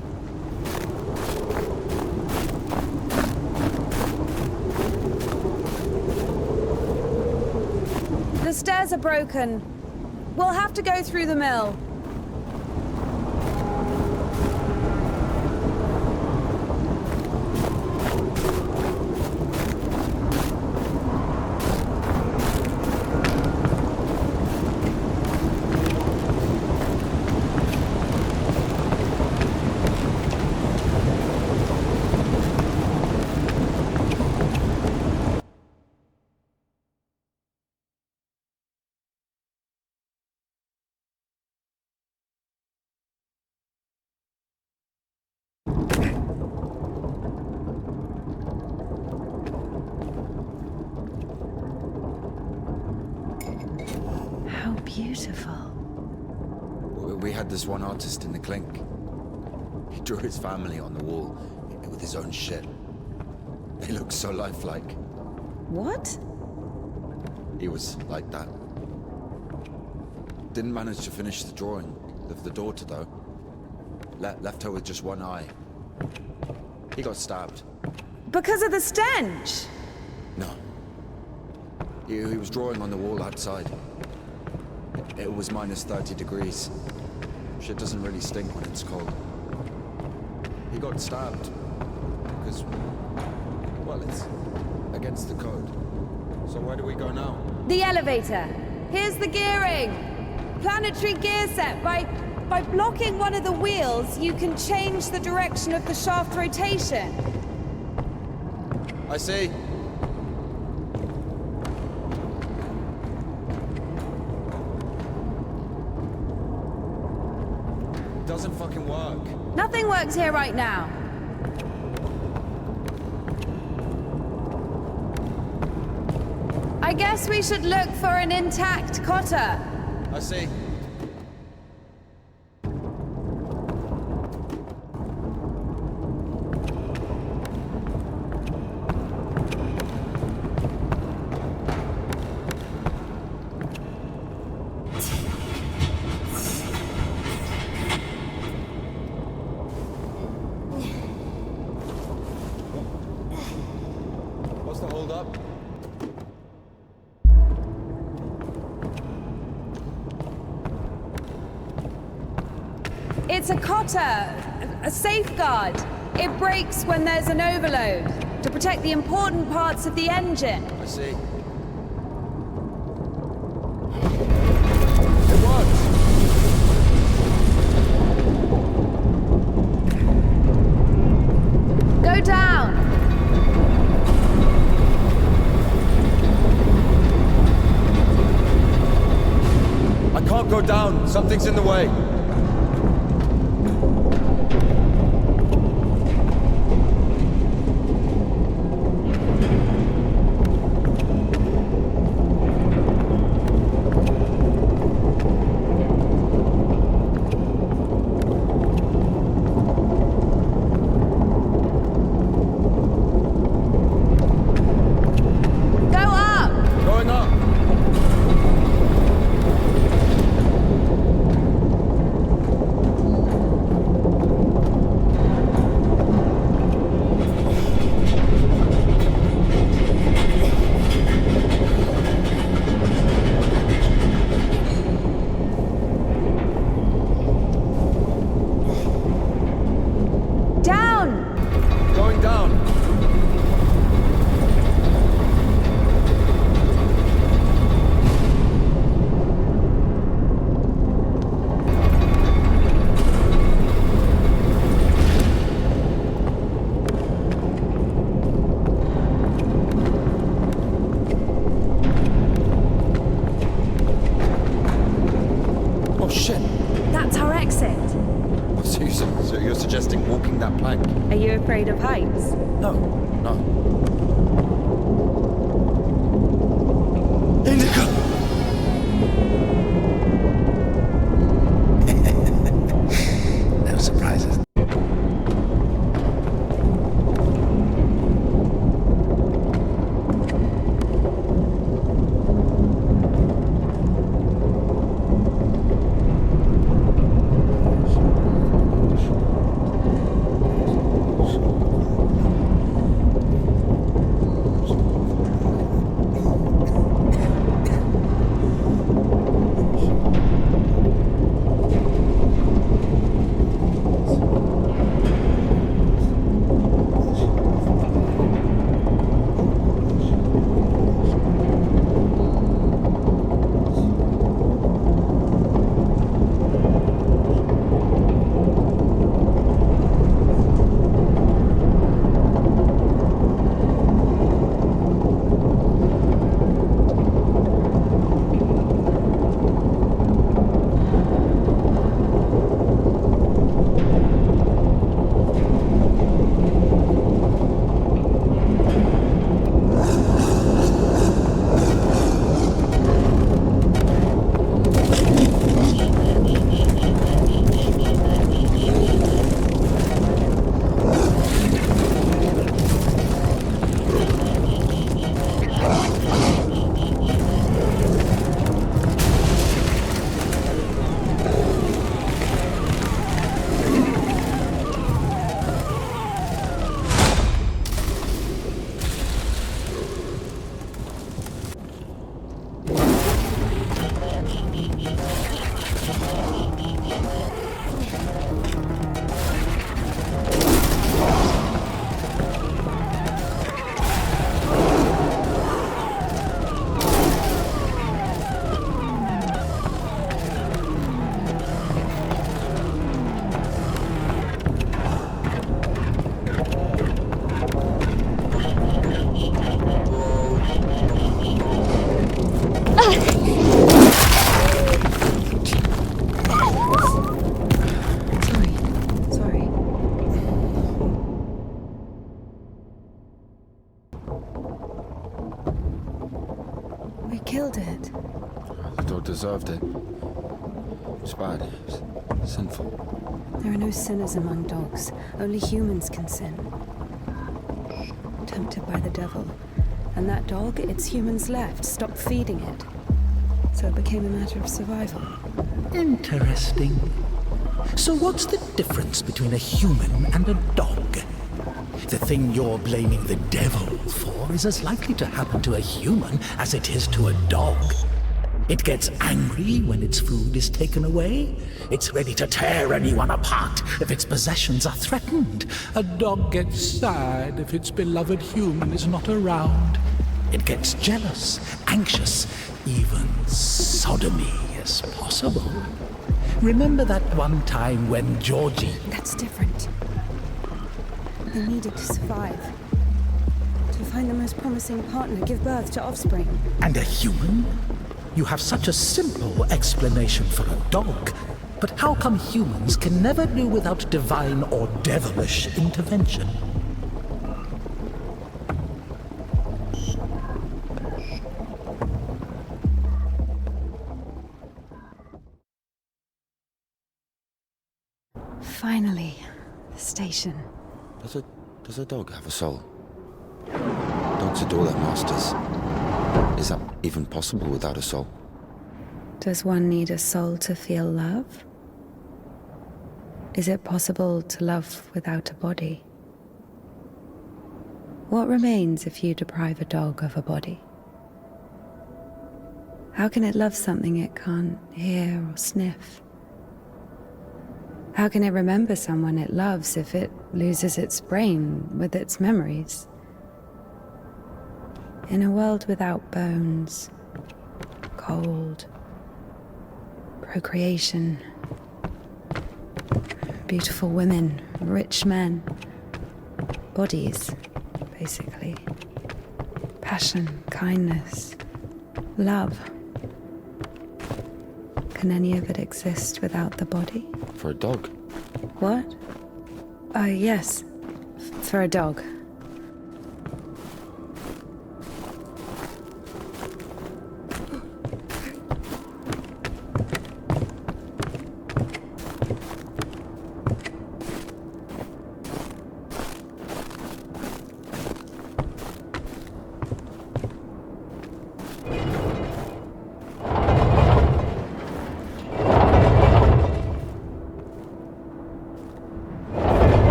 The stairs are broken. We'll have to go through the mill. How beautiful. We had this one artist in the clink. He drew his family on the wall with his own shit. They look so lifelike. What? He was like that. Didn't manage to finish the drawing of the daughter, though. Left her with just one eye. He got stabbed. Because of the stench? No. He was drawing on the wall outside. It was minus 30 degrees. Shit doesn't really stink when it's cold. He got stabbed. Because, well, it's against the code. So where do we go now? The elevator. Here's the gearing. Planetary gear set. By blocking one of the wheels, you can change the direction of the shaft rotation. I see. Doesn't fucking work. Nothing works here right now. I guess we should look for an intact cotter. I see. What's the hold up? It's a cotter, a safeguard. It breaks when there's an overload, to protect the important parts of the engine. I see. It works! Go down! I can't go down. Something's in the way. Go up! Going up. Down! Going down. Oh shit. That's our exit. So you're suggesting walking that plank? Are you afraid of heights? No, no. Indika! No surprises. killed it. The dog deserved it. It's bad. It's sinful. There are no sinners among dogs. Only humans can sin. Tempted by the devil. And that dog, its humans left, stopped feeding it. So it became a matter of survival. Interesting. So what's the difference between a human and a dog? The thing you're blaming the devil for is as likely to happen to a human as it is to a dog. It gets angry when its food is taken away. It's ready to tear anyone apart if its possessions are threatened. A dog gets sad if its beloved human is not around. It gets jealous, anxious, even sodomy is possible. Remember that one time when Georgie... That's different. They needed to survive. To find the most promising partner, give birth to offspring. And a human? You have such a simple explanation for a dog. But how come humans can never do without divine or devilish intervention? Finally, the station. Does a dog have a soul? Dogs adore their masters. Is that even possible without a soul? Does one need a soul to feel love? Is it possible to love without a body? What remains if you deprive a dog of a body? How can it love something it can't hear or sniff? How can it remember someone it loves if it loses its brain with its memories? In a world without bones, cold, procreation, beautiful women, rich men, bodies, basically, passion, kindness, love. Can any of it exist without the body? For a dog? What? Yes. For a dog.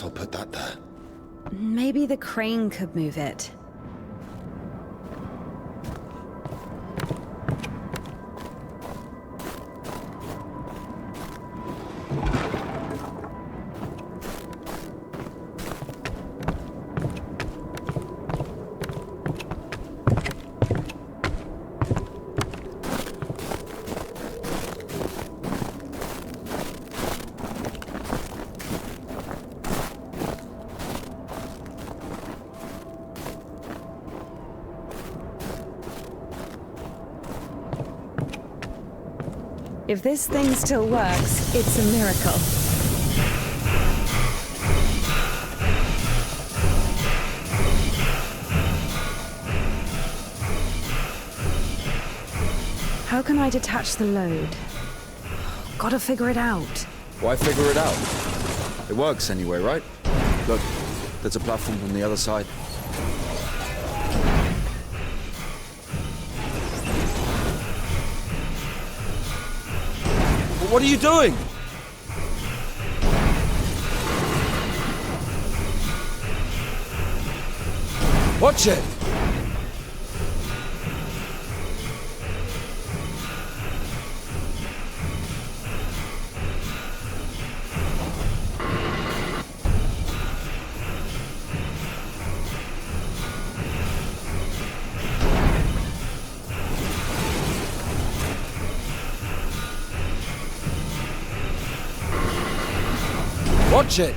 I'll put that there. Maybe the crane could move it. If this thing still works, it's a miracle. How can I detach the load? Gotta figure it out. Why figure it out? It works anyway, right? Look, there's a platform on the other side. What are you doing? Watch it! Watch it!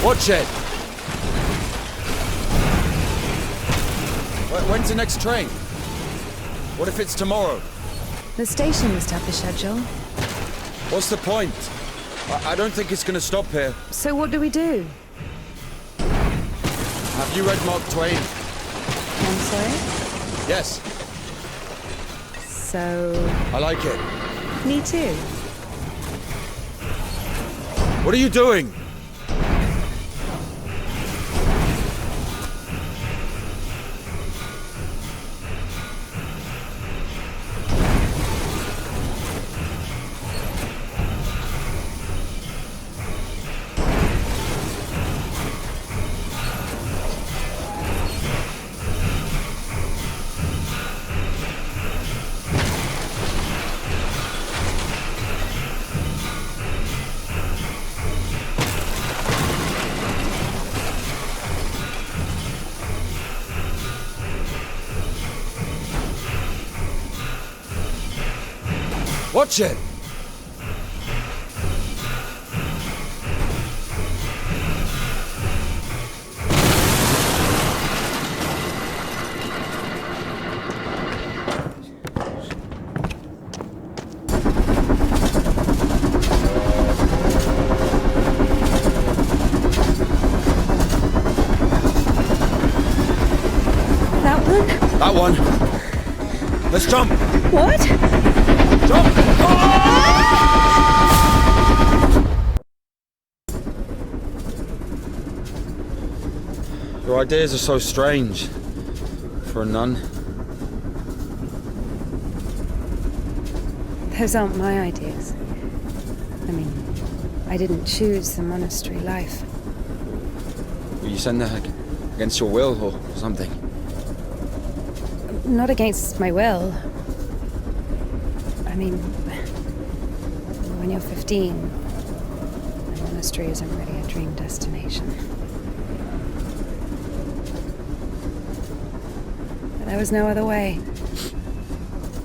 Watch it! When's the next train? What if it's tomorrow? The station must have the schedule. What's the point? I don't think it's gonna stop here. So what do we do? Have you read Mark Twain? I'm sorry? Yes, So... I like it. me too. What are you doing? Watch it! That one? That one. Let's jump! What? Jump! Your ideas are so strange for a nun. Those aren't my ideas. I mean, I didn't choose the monastery life. Were you sent there against your will or something? Not against my will. I mean, when you're 15, the monastery isn't really a dream destination. But there was no other way.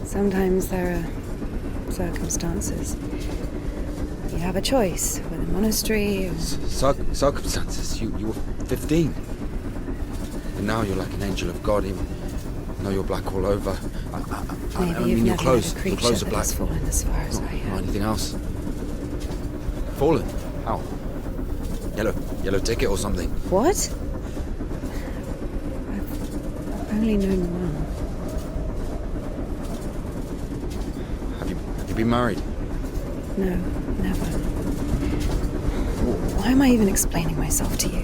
Sometimes there are circumstances. You have a choice with a monastery or... Circumstances? You were 15. And now you're like an angel of God, even though you're black all over. I Maybe mean, you've your never clothes, met a your creature clothes are that black. has fallen as far as I Or have. anything else? Fallen? How? Yellow ticket or something? What? I've only known one. Have you been married? No, never. Why am I even explaining myself to you?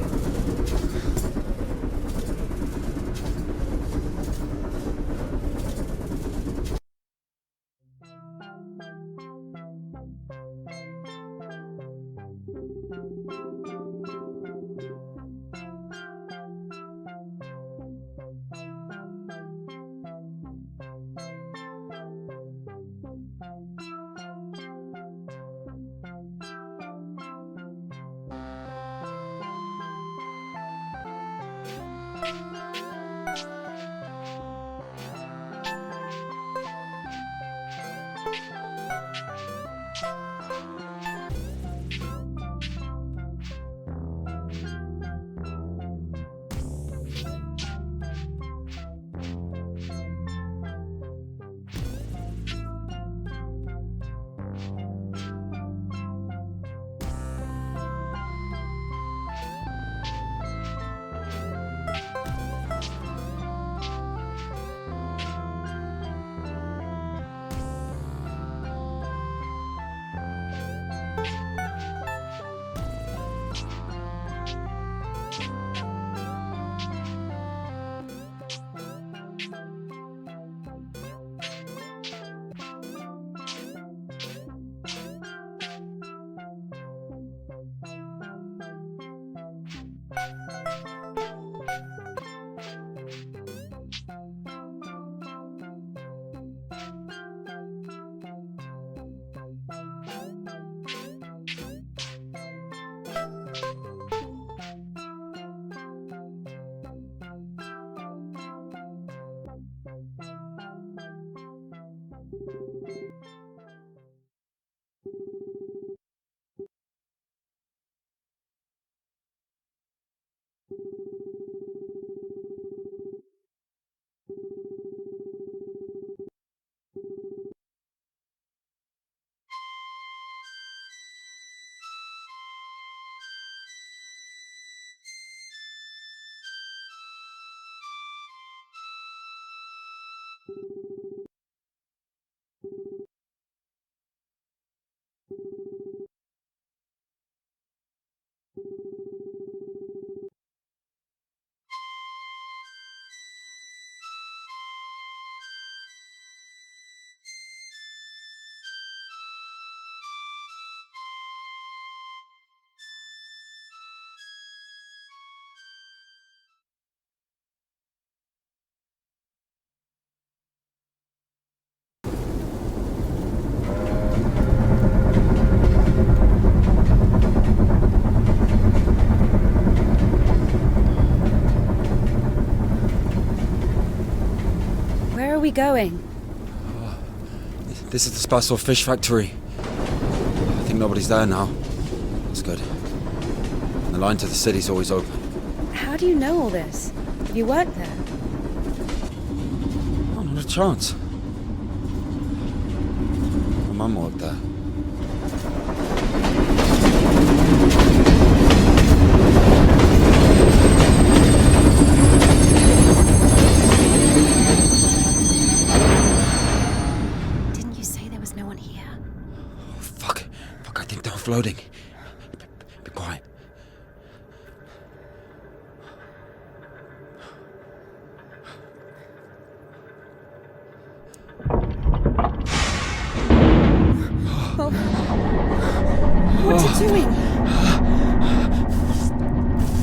Where are we going? This is the Spassor fish factory. I think nobody's there now. That's good. And the line to the city's always open. How do you know all this? Have you worked there? Oh, not a chance. My mum worked there. Didn't you say there was no one here? Oh, fuck, I think they're offloading. Be quiet. What's it doing?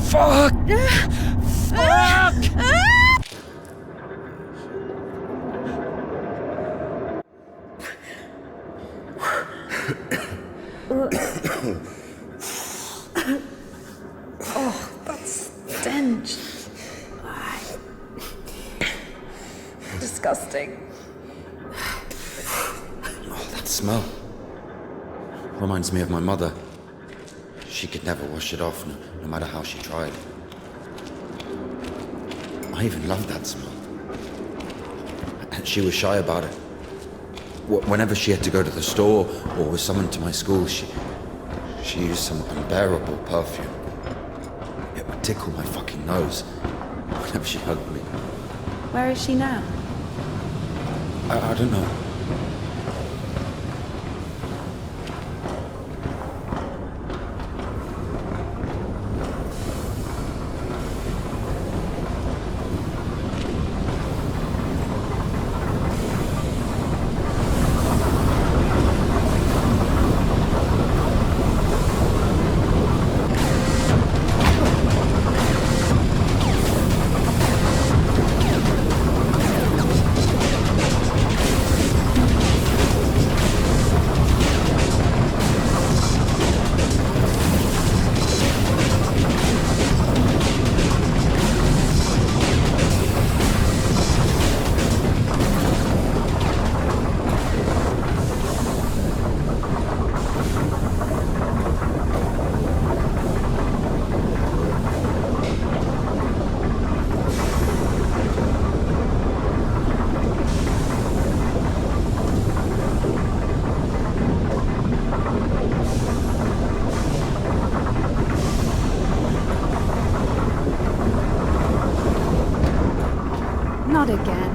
Fuck! Oh, that stench. Disgusting. Oh, that smell. Reminds me of my mother. She could never wash it off, no matter how she tried. I even loved that smell. And she was shy about it. Whenever she had to go to the store or was summoned to my school, she used some unbearable perfume. It would tickle my fucking nose whenever she hugged me. Where is she now? I don't know. Not again.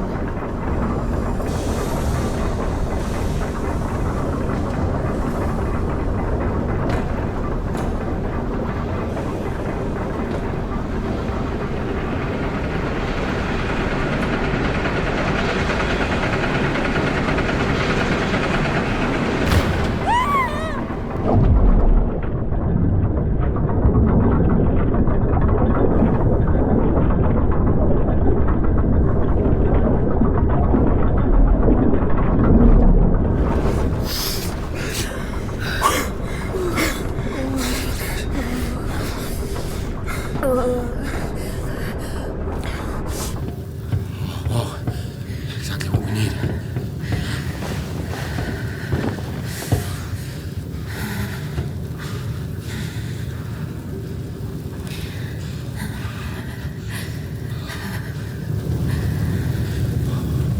Oh, exactly what we need.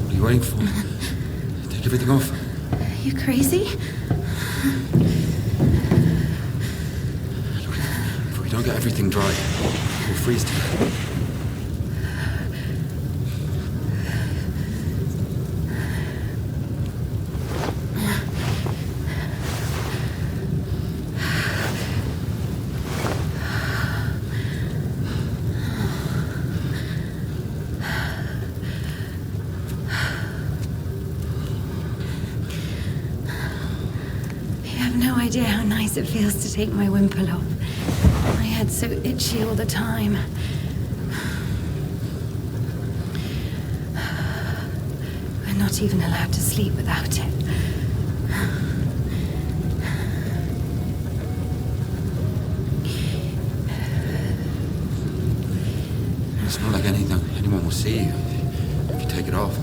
What are you waiting for? Take everything off. You crazy? Look, if we don't get everything dry, we'll freeze to death. no idea how nice it feels to take my wimple off. My head's so itchy all the time. We're not even allowed to sleep without it. It's not like anyone will see you if you take it off.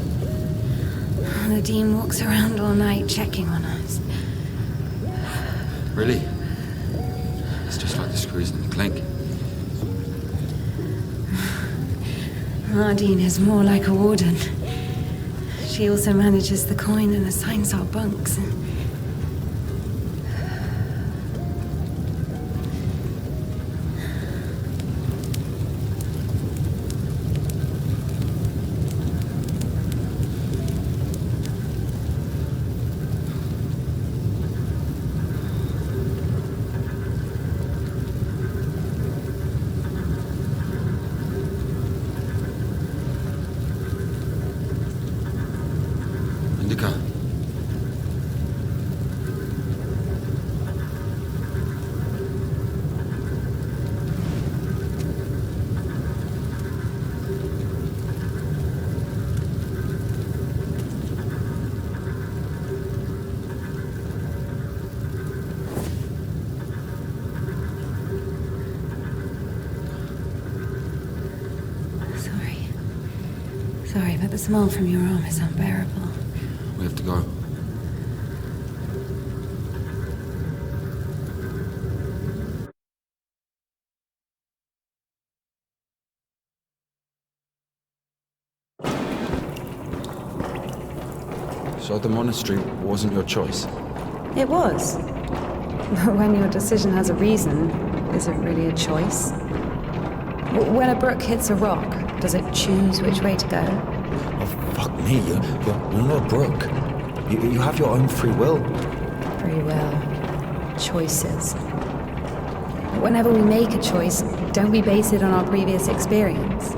The Dean walks around all night checking on us. Really? It's just like the screws in the clink. Our Dean is more like a warden. She also manages the coin and assigns our bunks. Indika. Sorry, but the smell from your arm is unbearable. We have to go. So the monastery wasn't your choice? It was. But when your decision has a reason, is it really a choice? When a brook hits a rock, does it choose which way to go? Oh, fuck me. You're not a brook. You have your own free will. Free will. Choices. Whenever we make a choice, don't we base it on our previous experience?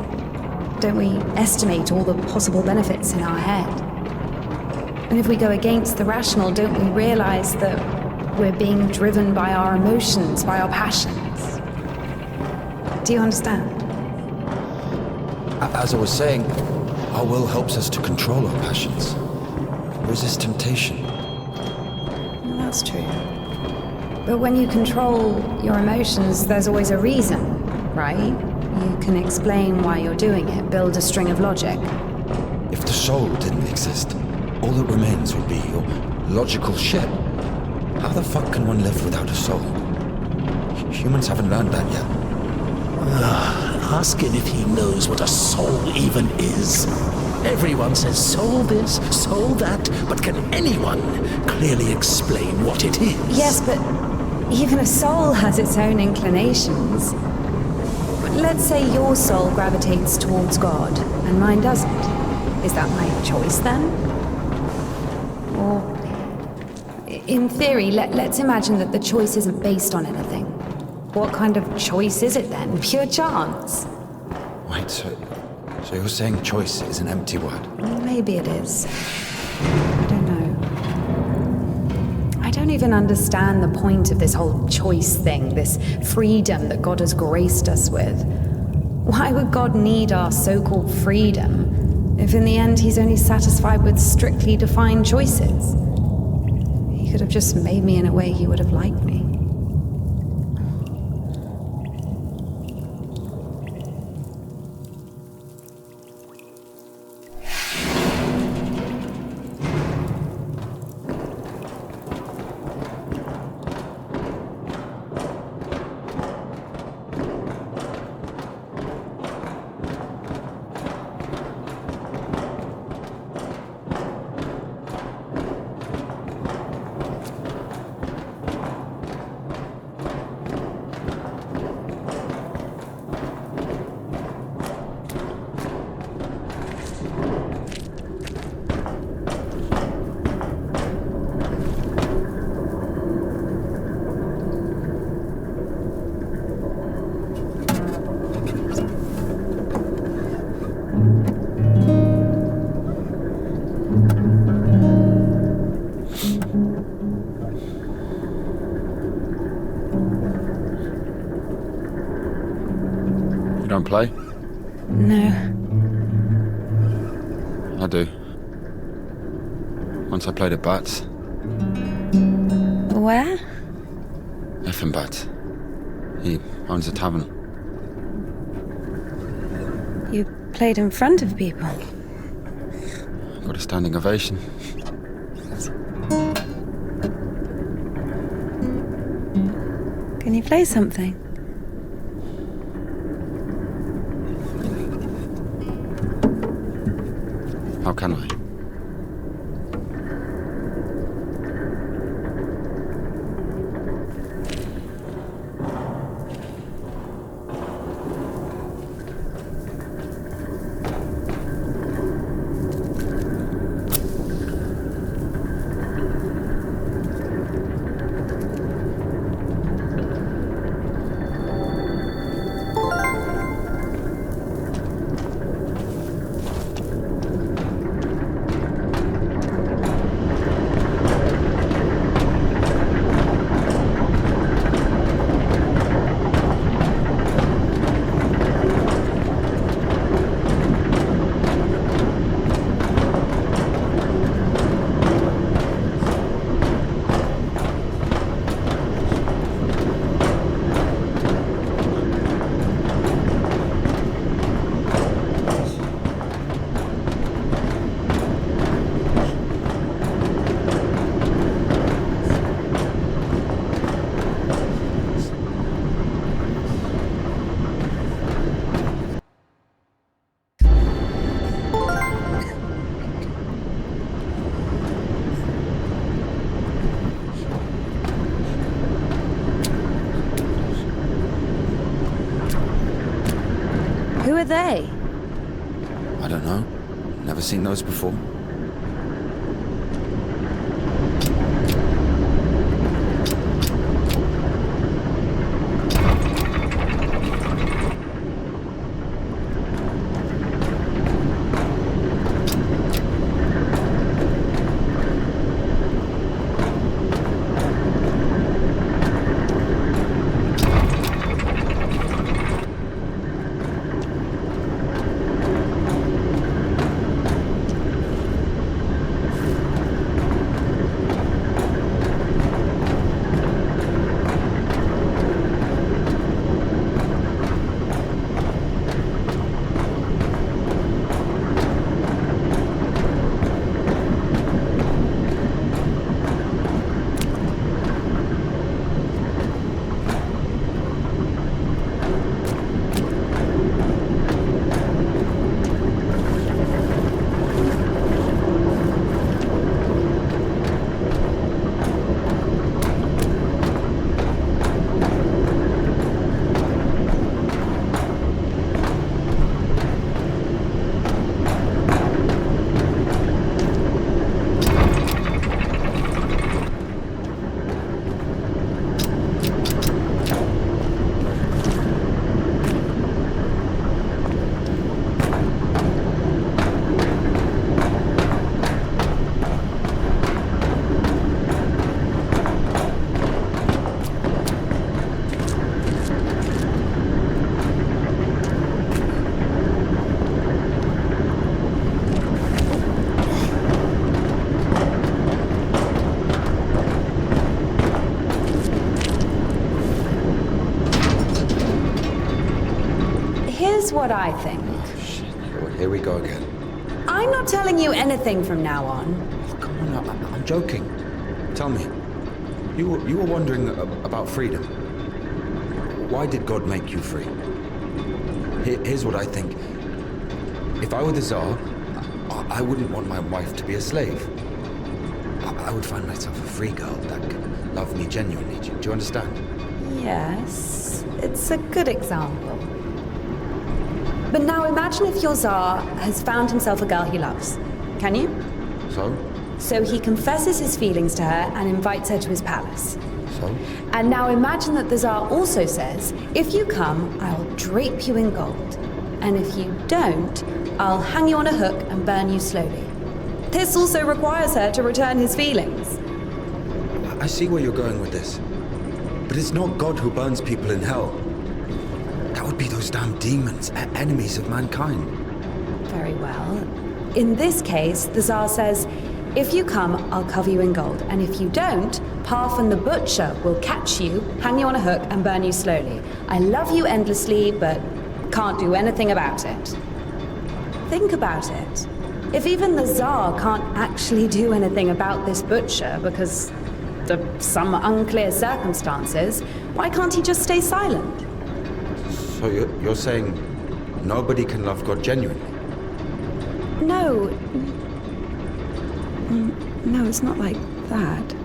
Don't we estimate all the possible benefits in our head? And if we go against the rational, don't we realize that we're being driven by our emotions, by our passions? Do you understand? As I was saying, our will helps us to control our passions. Resist temptation. Well, that's true. But when you control your emotions, there's always a reason, right? You can explain why you're doing it, build a string of logic. If the soul didn't exist, all that remains would be your logical shit. How the fuck can one live without a soul? Humans haven't learned that yet. Ask him if he knows what a soul even is. Everyone says soul this, soul that, but can anyone clearly explain what it is? Yes, but even a soul has its own inclinations. Let's say your soul gravitates towards God, and mine doesn't. Is that my choice then? Or, in theory, let's imagine that the choice isn't based on anything. What kind of choice is it then? Pure chance? Wait, so you're saying choice is an empty word? Maybe it is. I don't know. I don't even understand the point of this whole choice thing, this freedom that God has graced us with. Why would God need our so-called freedom if in the end he's only satisfied with strictly defined choices? He could have just made me in a way he would have liked me. play? No. I do. Once I played at Bats. Where? Effin Bats. He owns a tavern. You played in front of people. Got a standing ovation. Can you play something? How can I? Who are they? I don't know. Never seen those before. Here's what I think. Oh, shit. Well, here we go again. I'm not telling you anything from now on. Oh, come on, I'm joking. Tell me, you were wondering about freedom. Why did God make you free? Here's what I think. If I were the Tsar, I wouldn't want my wife to be a slave. I would find myself a free girl that could love me genuinely. Do you understand? Yes, it's a good example. But now imagine if your Tsar has found himself a girl he loves. Can you? So? So he confesses his feelings to her and invites her to his palace. So? And now imagine that the Tsar also says, if you come, I'll drape you in gold. And if you don't, I'll hang you on a hook and burn you slowly. This also requires her to return his feelings. I see where you're going with this. But it's not God who burns people in hell. That would could be those damn demons, enemies of mankind. Very well. In this case, the Tsar says, if you come, I'll cover you in gold, and if you don't, Parfan the Butcher will catch you, hang you on a hook, and burn you slowly. I love you endlessly, but can't do anything about it. Think about it. If even the Tsar can't actually do anything about this butcher because of some unclear circumstances, why can't he just stay silent? So you're saying nobody can love God genuinely? No. No, it's not like that.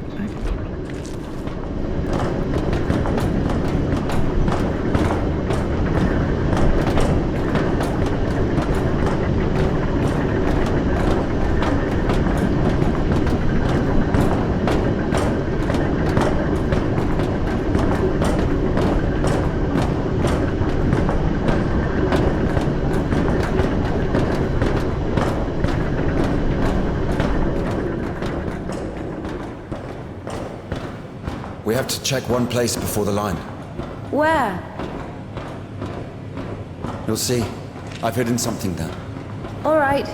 We have to check one place before the line. Where? You'll see. I've hidden something there. All right.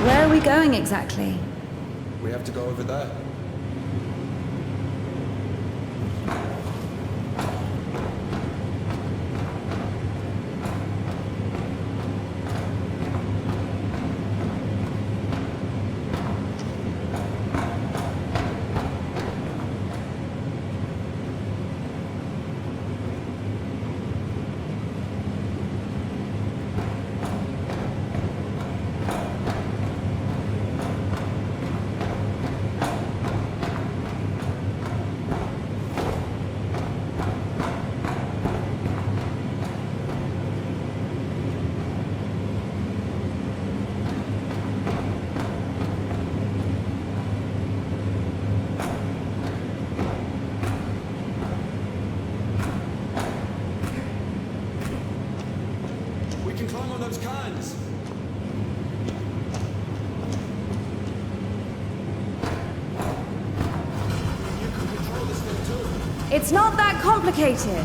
Where are we going exactly? We have to go over there. We can climb on those cans. You can control this thing too. It's not that complicated.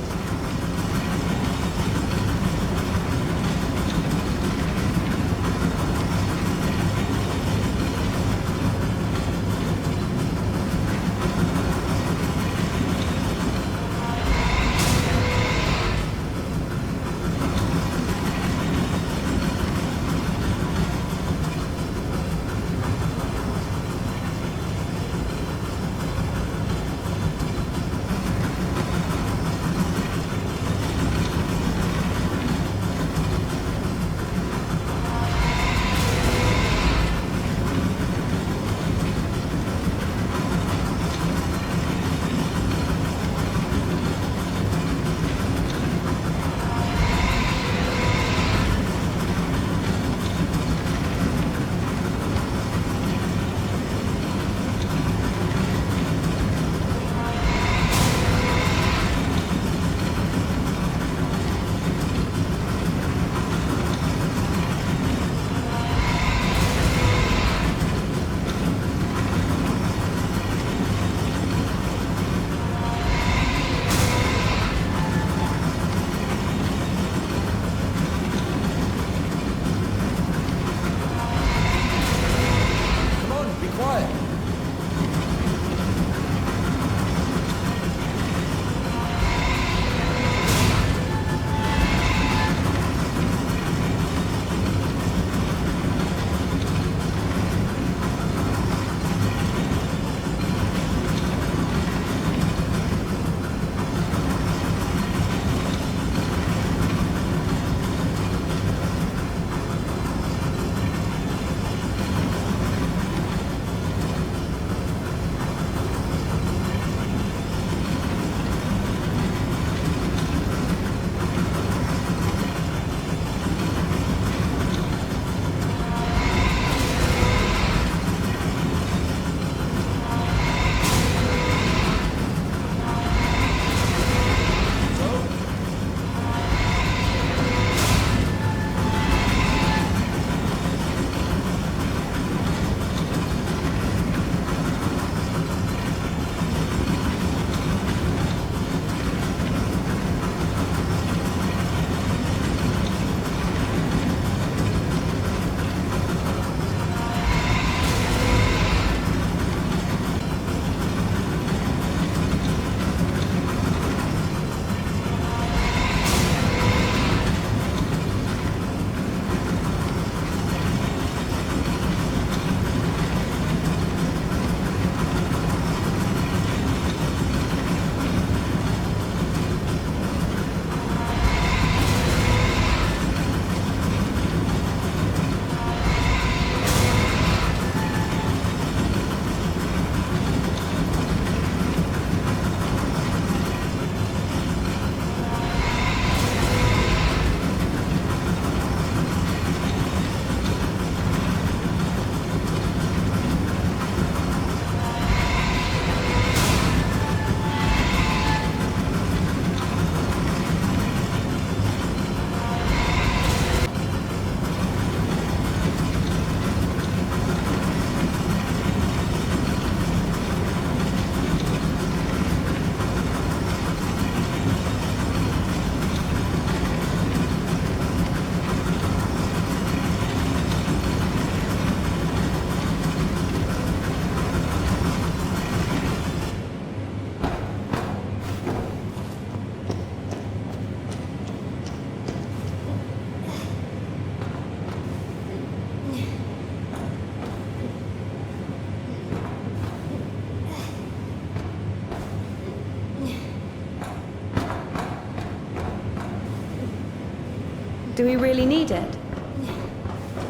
Do we really need it?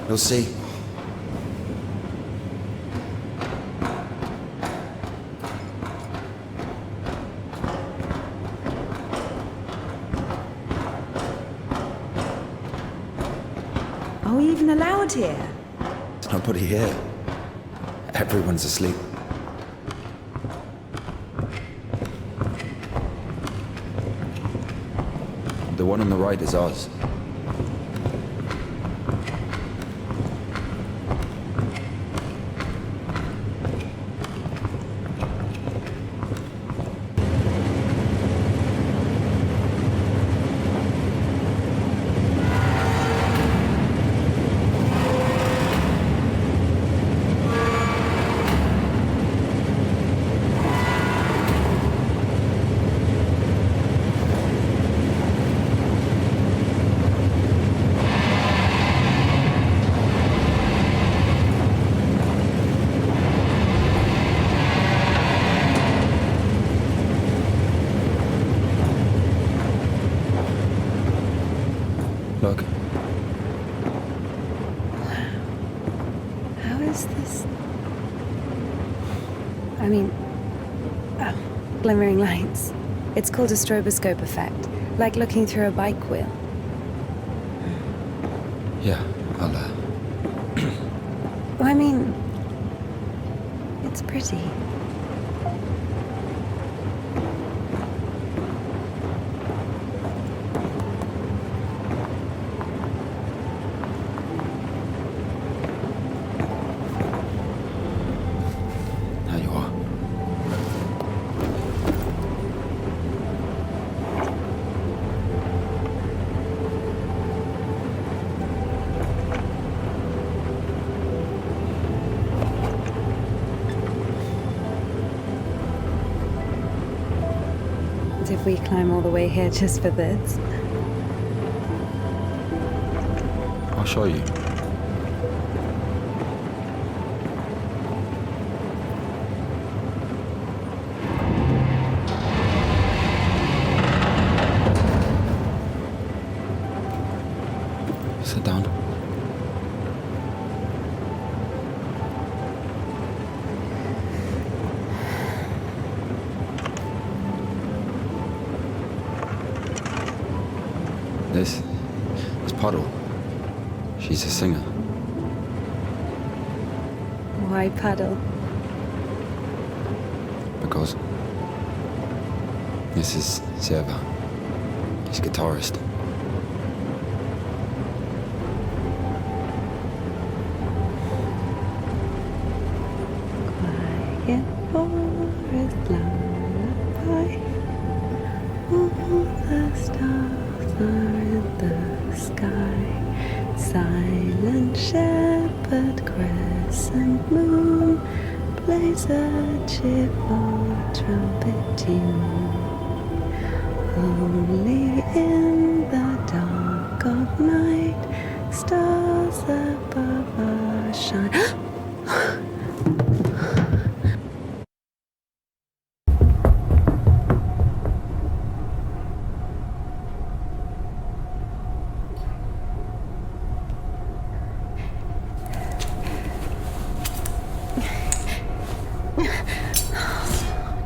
You'll see. Are we even allowed here? There's nobody here. Everyone's asleep. The one on the right is ours. Look. How is this? I mean, glimmering lights. It's called a stroboscope effect, like looking through a bike wheel. Yeah, I'll, I mean, it's pretty. There you are. As if we climb all the way here just for this. I'll show you. Sit down. This Puddle. She's a singer. Why Puddle? Because this is Seva. He's guitarist. Quiet forest lullaby. All the stars are in the sky. Silent shepherd, crescent moon plays a cheerful trumpet tune. Only in the dark of night, stars above us shine.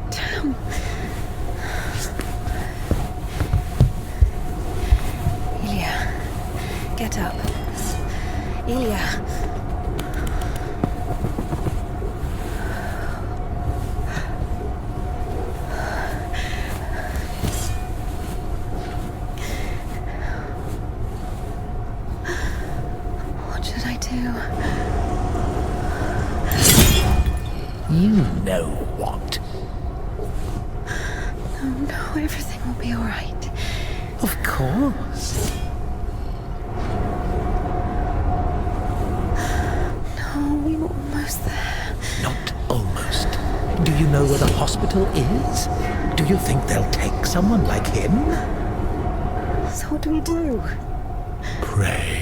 Damn. Ilya, get up. Ilya. What should I do? You know what? No, everything will be all right. Of course. No, we were almost there. Not almost. Do you know where the hospital is? Do you think they'll take someone like him? So what do we do? Pray?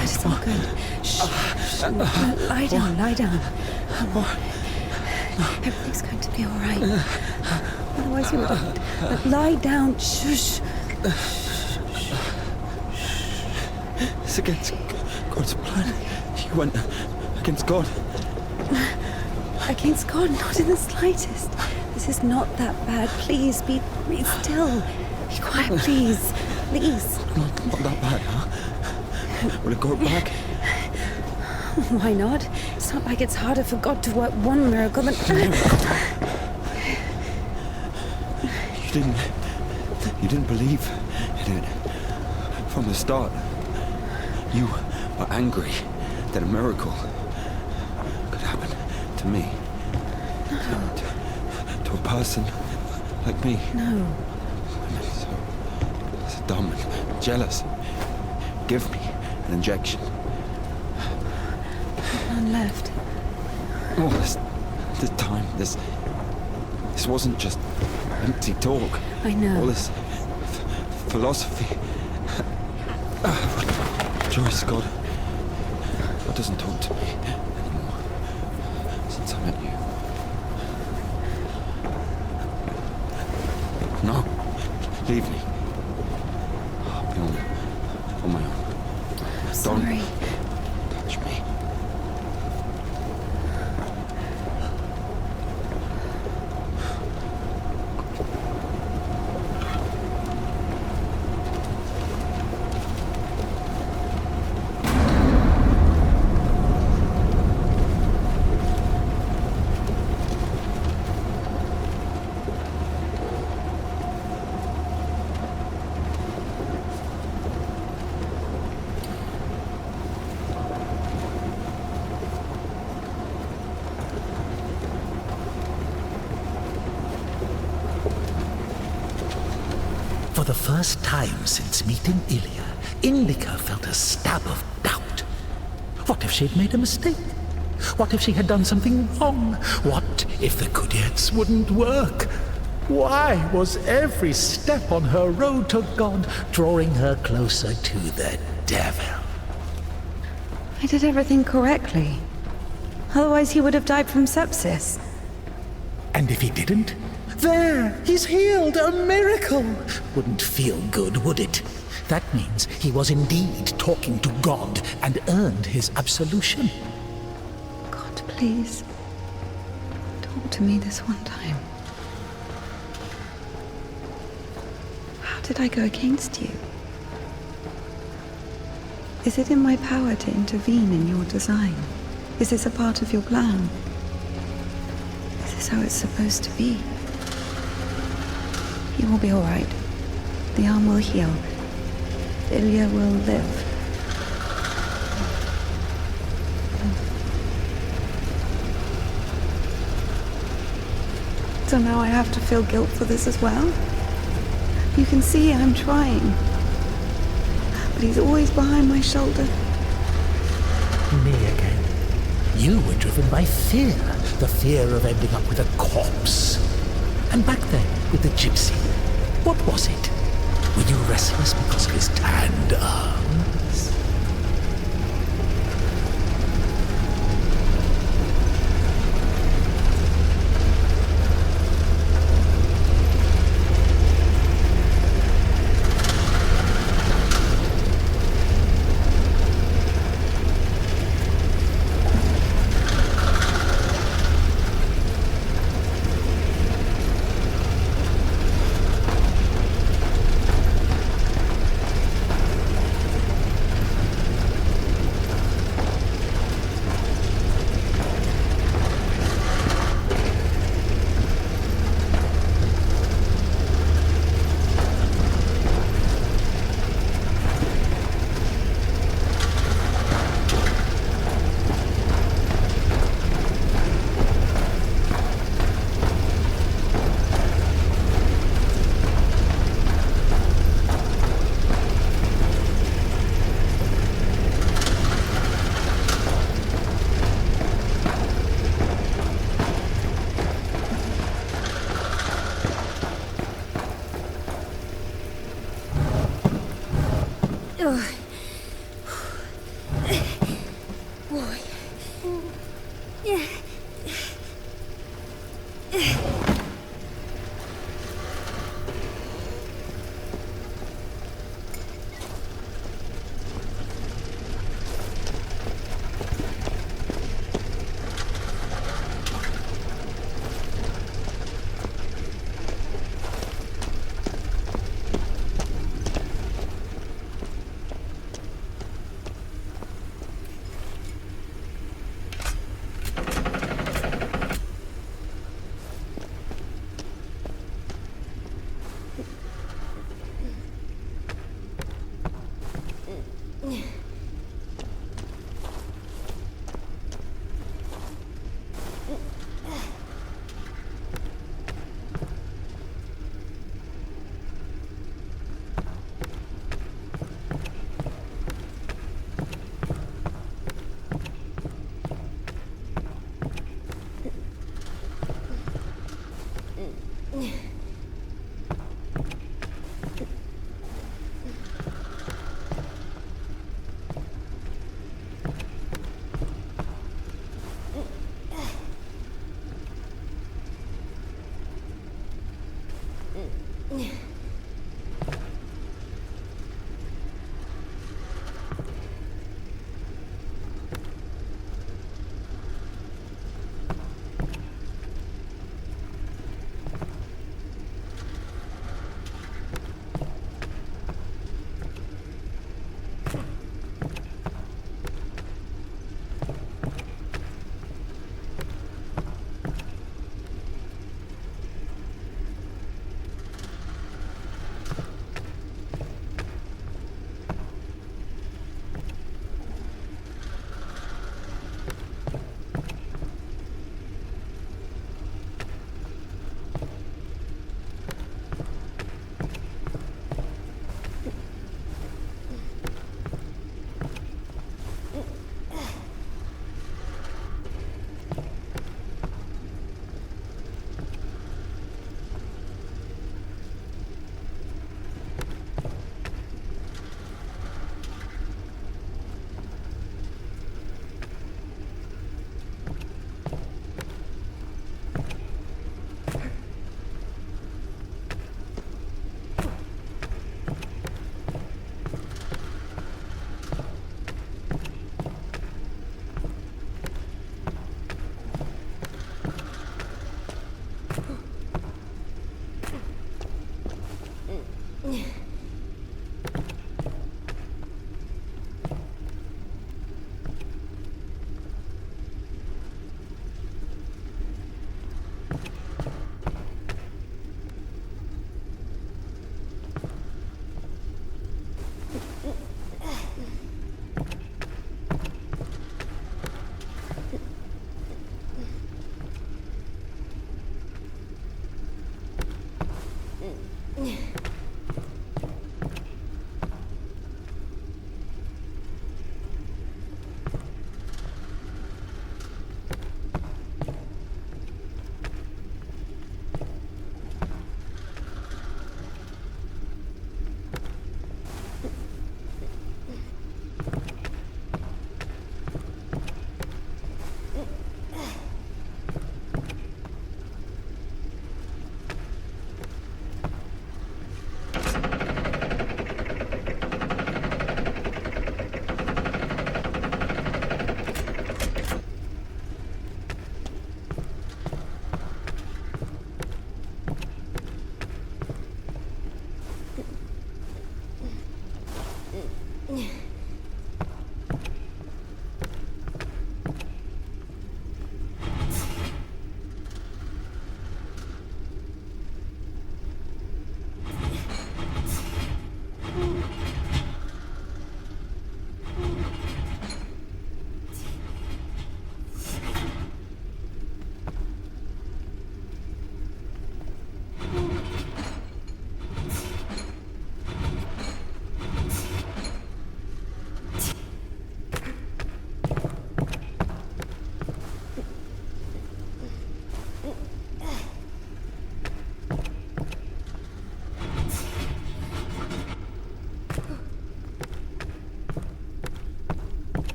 It's all good. Shh. Lie down, lie down. Everything's going to be all right. Otherwise you would... Lie down. Shush. It's against God's plan. You went against God. Against God? Not in the slightest. This is not that bad. Please, be still. Be quiet, please. Please. Not that bad, huh? Will it go back? Why not? It's not like it's harder for God to work one miracle than... You didn't believe in it from the start. You were angry that a miracle could happen to me. No. To a person like me. No. Women so dumb and jealous. Give me an injection. None left. All this time, this wasn't just empty talk. I know. All this philosophy. Joyce, God doesn't talk to me anymore since I met you. No, leave me. I'll be on my own. Sorry. Don't touch me. For the first time since meeting Ilya, Indika felt a stab of doubt. What if she'd made a mistake? What if she had done something wrong? What if the Kudets wouldn't work? Why was every step on her road to God drawing her closer to the devil? I did everything correctly. Otherwise he would have died from sepsis. And if he didn't? There! He's healed! A miracle! Wouldn't feel good, would it? That means he was indeed talking to God and earned his absolution. God, please. Talk to me this one time. How did I go against you? Is it in my power to intervene in your design? Is this a part of your plan? Is this how it's supposed to be? You will be all right. The arm will heal. Ilya will live. So now I have to feel guilt for this as well? You can see I'm trying. But he's always behind my shoulder. Me again. You were driven by fear. The fear of ending up with a corpse. And back then, with the gypsy, what was it? Were you restless because of his tanned arms?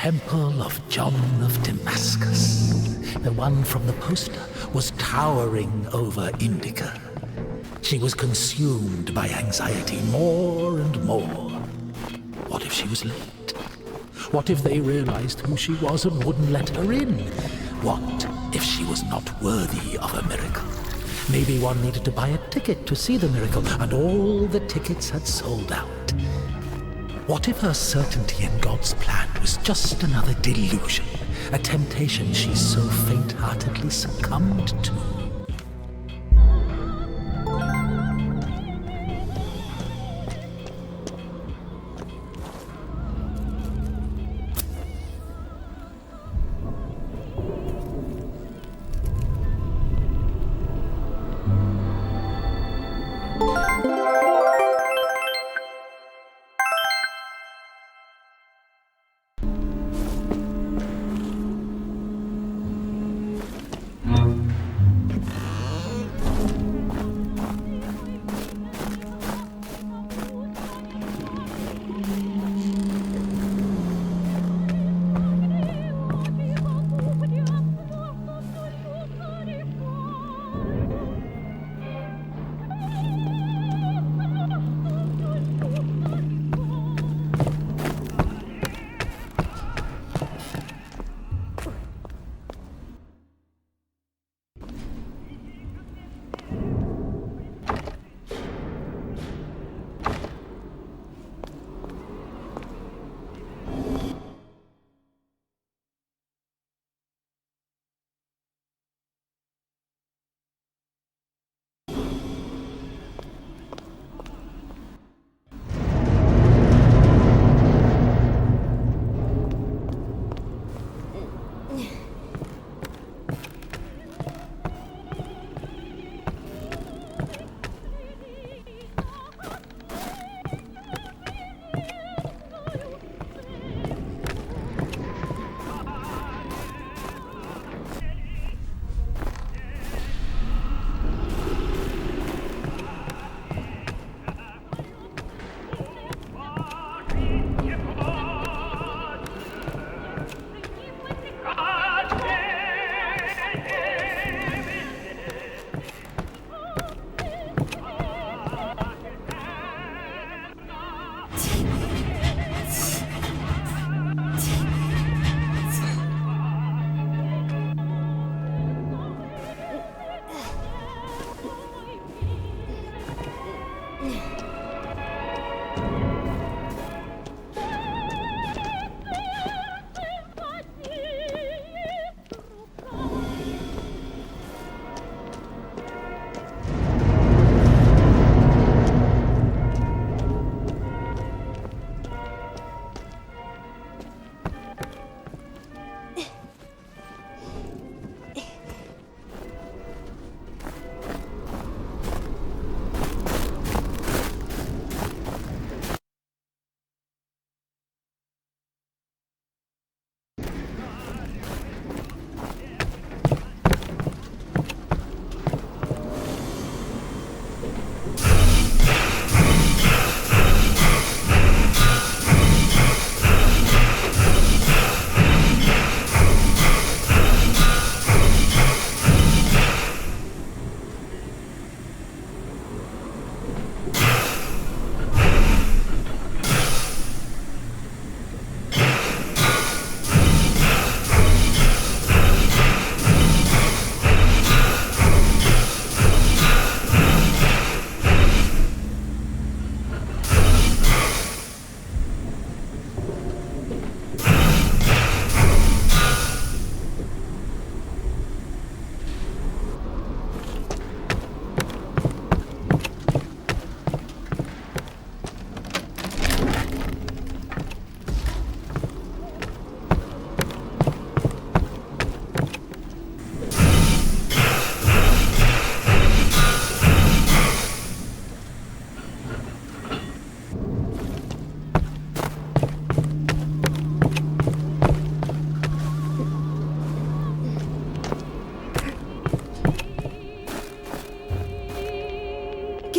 Temple of John of Damascus. The one from the poster was towering over Indika. She was consumed by anxiety more and more. What if she was late? What if they realized who she was and wouldn't let her in? What if she was not worthy of a miracle? Maybe one needed to buy a ticket to see the miracle, and all the tickets had sold out. What if her certainty in God's plan was just another delusion, a temptation she so faint-heartedly succumbed to?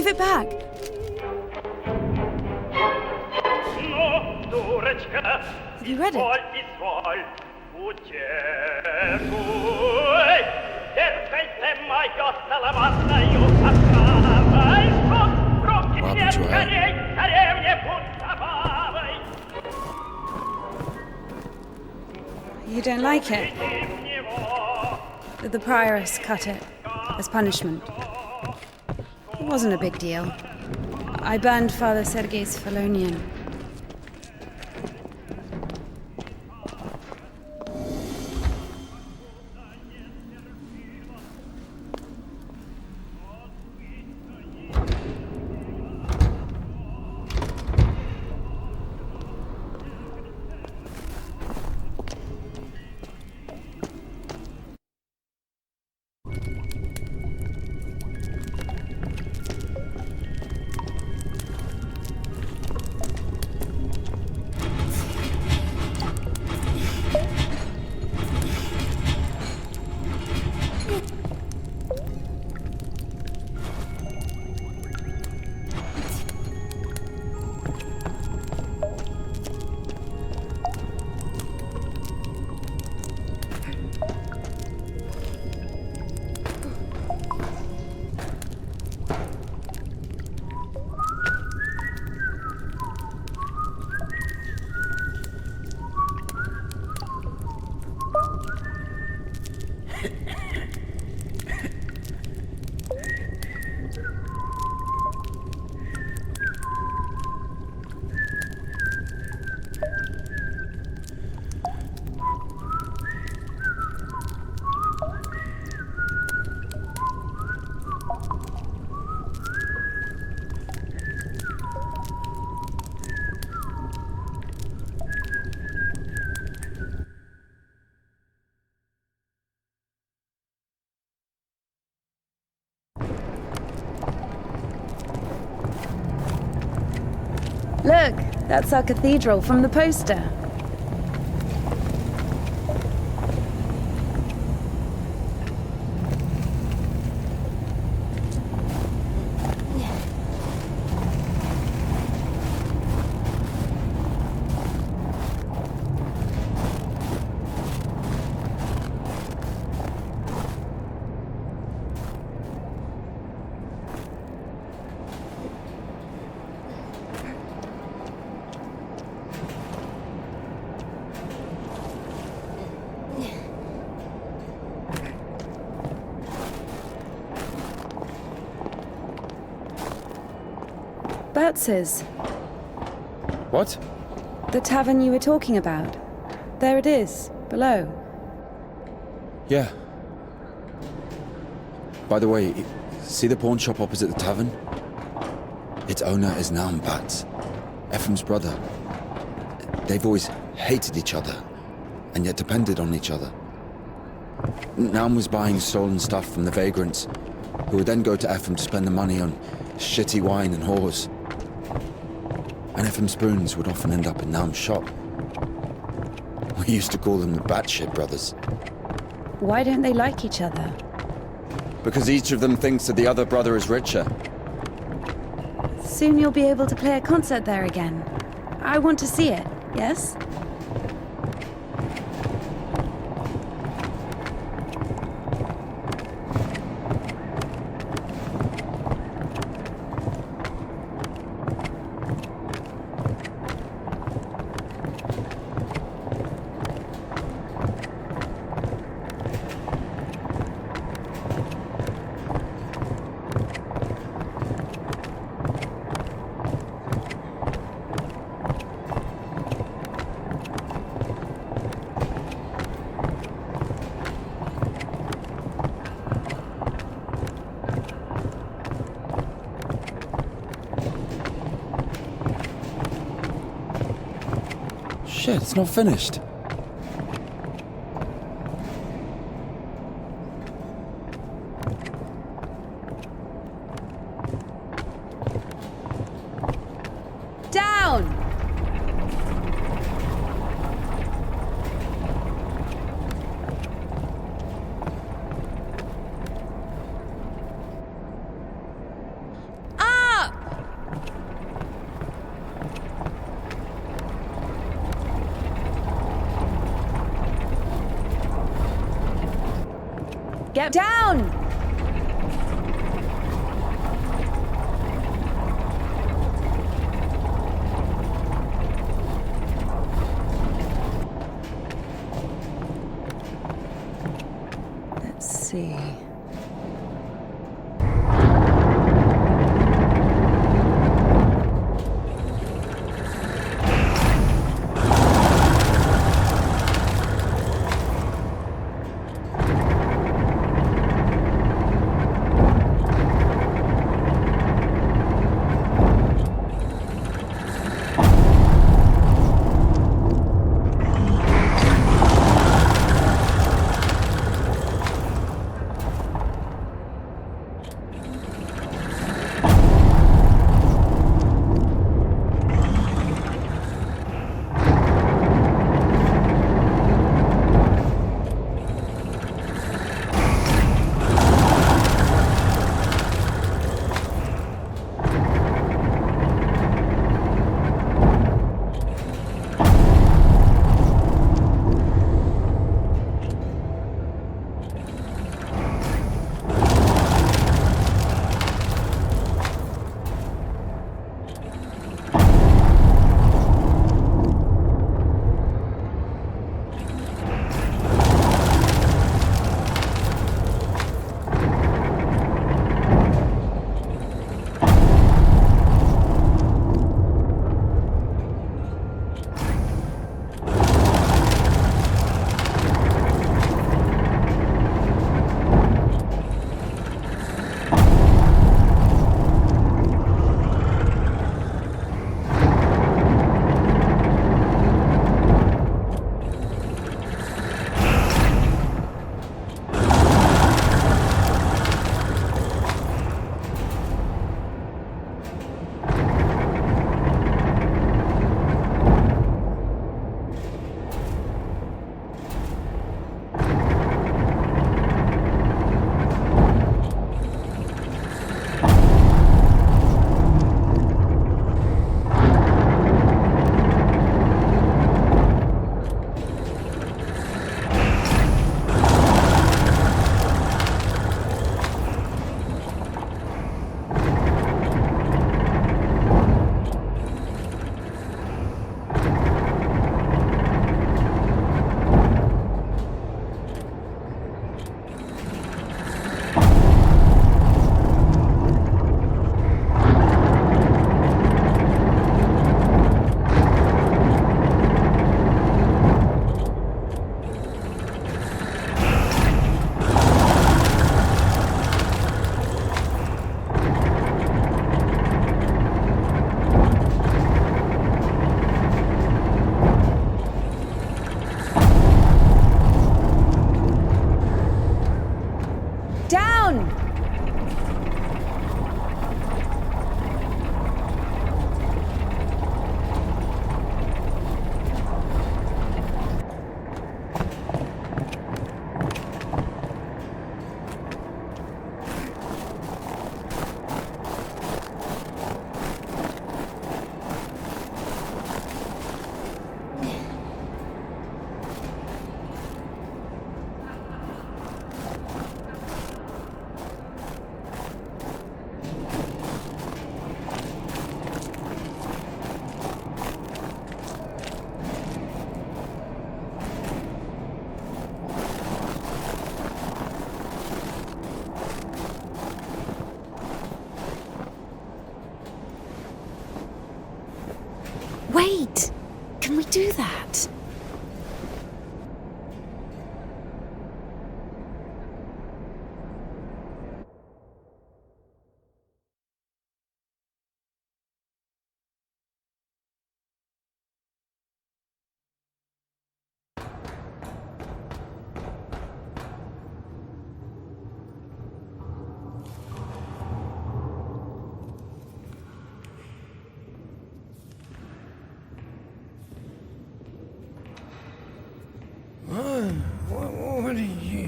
Give it back. Have you read it? What happened to her head? You don't like it? The prioress cut it as punishment. It wasn't a big deal. I burned Father Sergei's Felonian. Look, that's our cathedral from the poster. Bertz's. What? The tavern you were talking about. There it is, below. Yeah. By the way, see the pawn shop opposite the tavern? Its owner is Naum Batz, Ephraim's brother. They've always hated each other, and yet depended on each other. Naum was buying stolen stuff from the vagrants, who would then go to Ephraim to spend the money on shitty wine and whores. And Ephraim's spoons would often end up in Naum's shop. We used to call them the Batshit brothers. Why don't they like each other? Because each of them thinks that the other brother is richer. Soon you'll be able to play a concert there again. I want to see it, yes? Shit, it's not finished. Down! Get down! Let's see. Wait! Can we do that? What are you...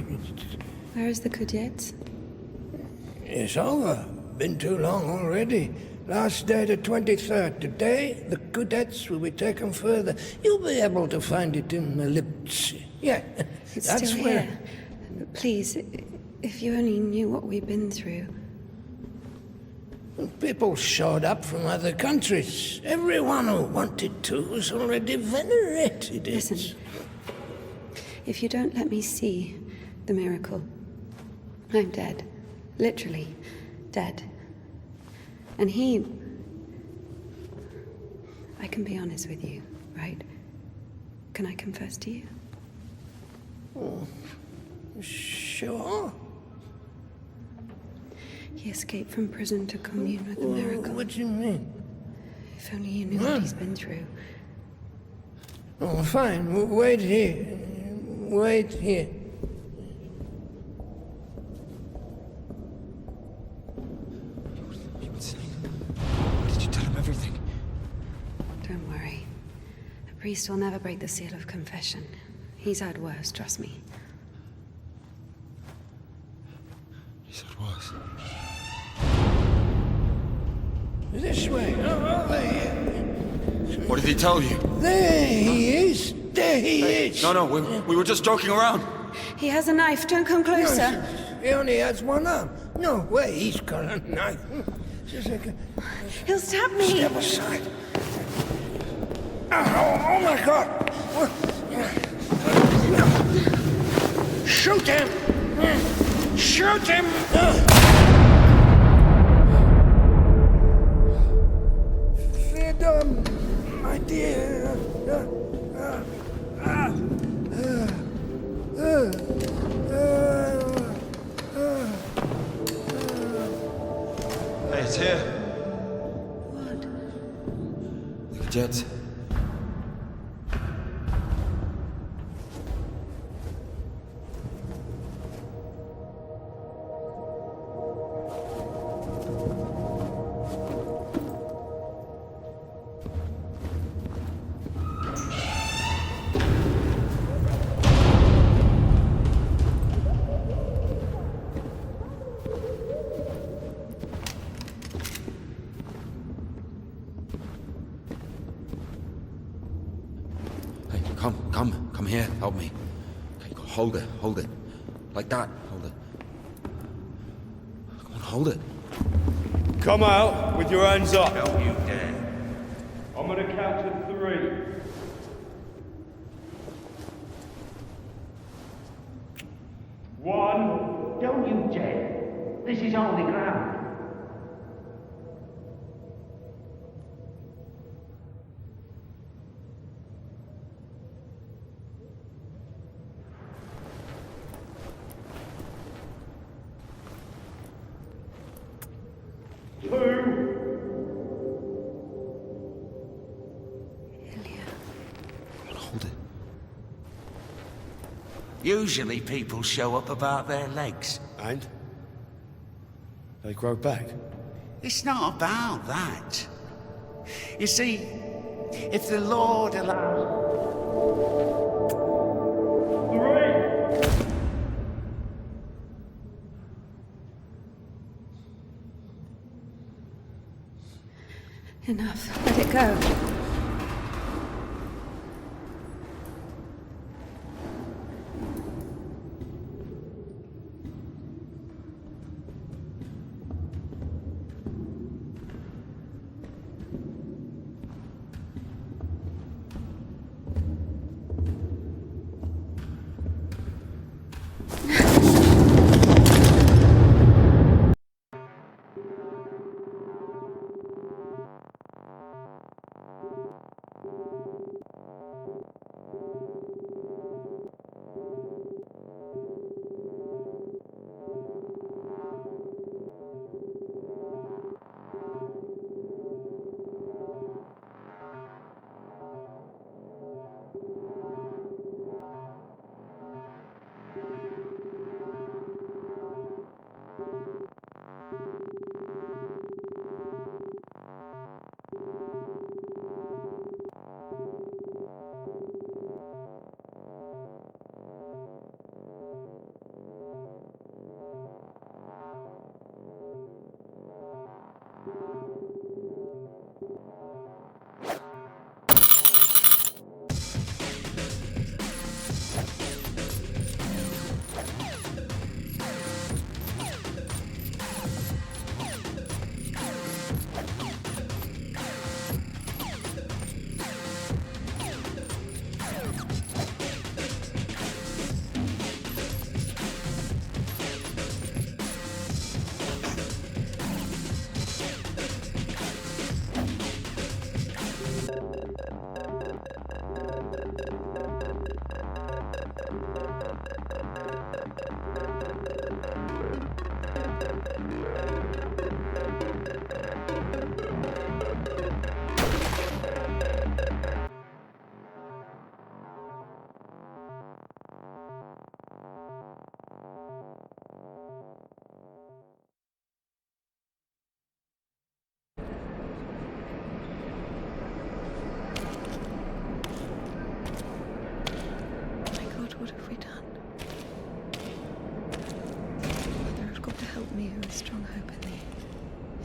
Where is the cadet? It's over. Been too long already. Last day the 23rd. Today, the cadets will be taken further. You'll be able to find it in the Lips. Yeah, It's that's still where... here. Please, If you only knew what we've been through. People showed up from other countries. Everyone who wanted to was already venerated it. Listen, if you don't let me see the miracle, I'm dead. Literally dead. And I can be honest with you, right? Can I confess to you? Oh, sure. He escaped from prison to commune with the miracle. What do you mean? If only you knew what he's been through. Oh, fine. Wait here. Wait here. Did you tell him everything? Don't worry. The priest will never break the seal of confession. He's had worse, trust me. He's had worse. This way. Oh, there. What did he tell you? There he is. There he is. No, we were just joking around. He has a knife. Don't come closer. No, he only has one arm. No way he's got a knife. Just like He'll stab me. Step aside. Oh my God. Shoot him. Shoot him. Freedom, my dear. Hey, it's here. What? The jets. Hey, come here, help me. Okay, hold it. Like that, hold it. Come on, hold it. Come out with your hands up. Don't you dare. I'm gonna count to 3. One. Don't you dare. This is holy ground. Hold it. Usually people show up about their legs. And? They grow back. It's not about that. You see, if the Lord allows... 3. Enough. Let it go.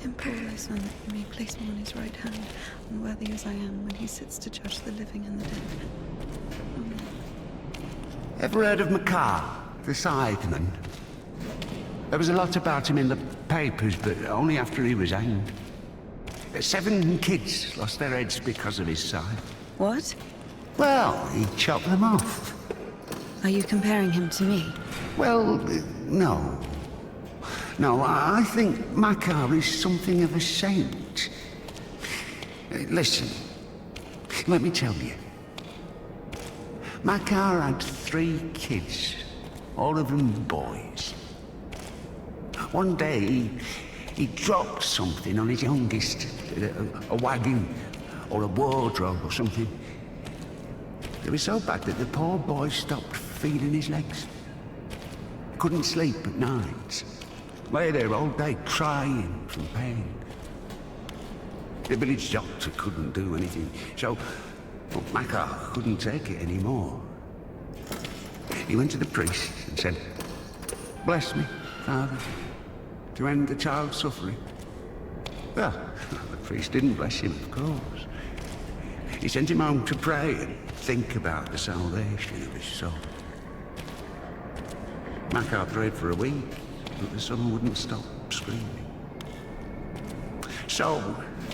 Implore thy Son that he may place me on his right hand, unworthy as I am when he sits to judge the living and the dead. Amen. Ever heard of Makar, the Sideman? There was a lot about him in the papers, but only after he was hanged. 7 kids lost their heads because of his side. What? Well, he chopped them off. Are you comparing him to me? Well, no. No, I think Makar is something of a saint. Listen, let me tell you. Makar had 3 kids, all of them boys. One day, he dropped something on his youngest, a wagon or a wardrobe or something. It was so bad that the poor boy stopped feeding his legs. Couldn't sleep at night. Lay there all day crying from pain. The village doctor couldn't do anything, so Makar couldn't take it anymore. He went to the priest and said, "Bless me, Father, to end the child's suffering." Well, the priest didn't bless him, of course. He sent him home to pray and think about the salvation of his soul. Makar prayed for a week, but the son wouldn't stop screaming. So,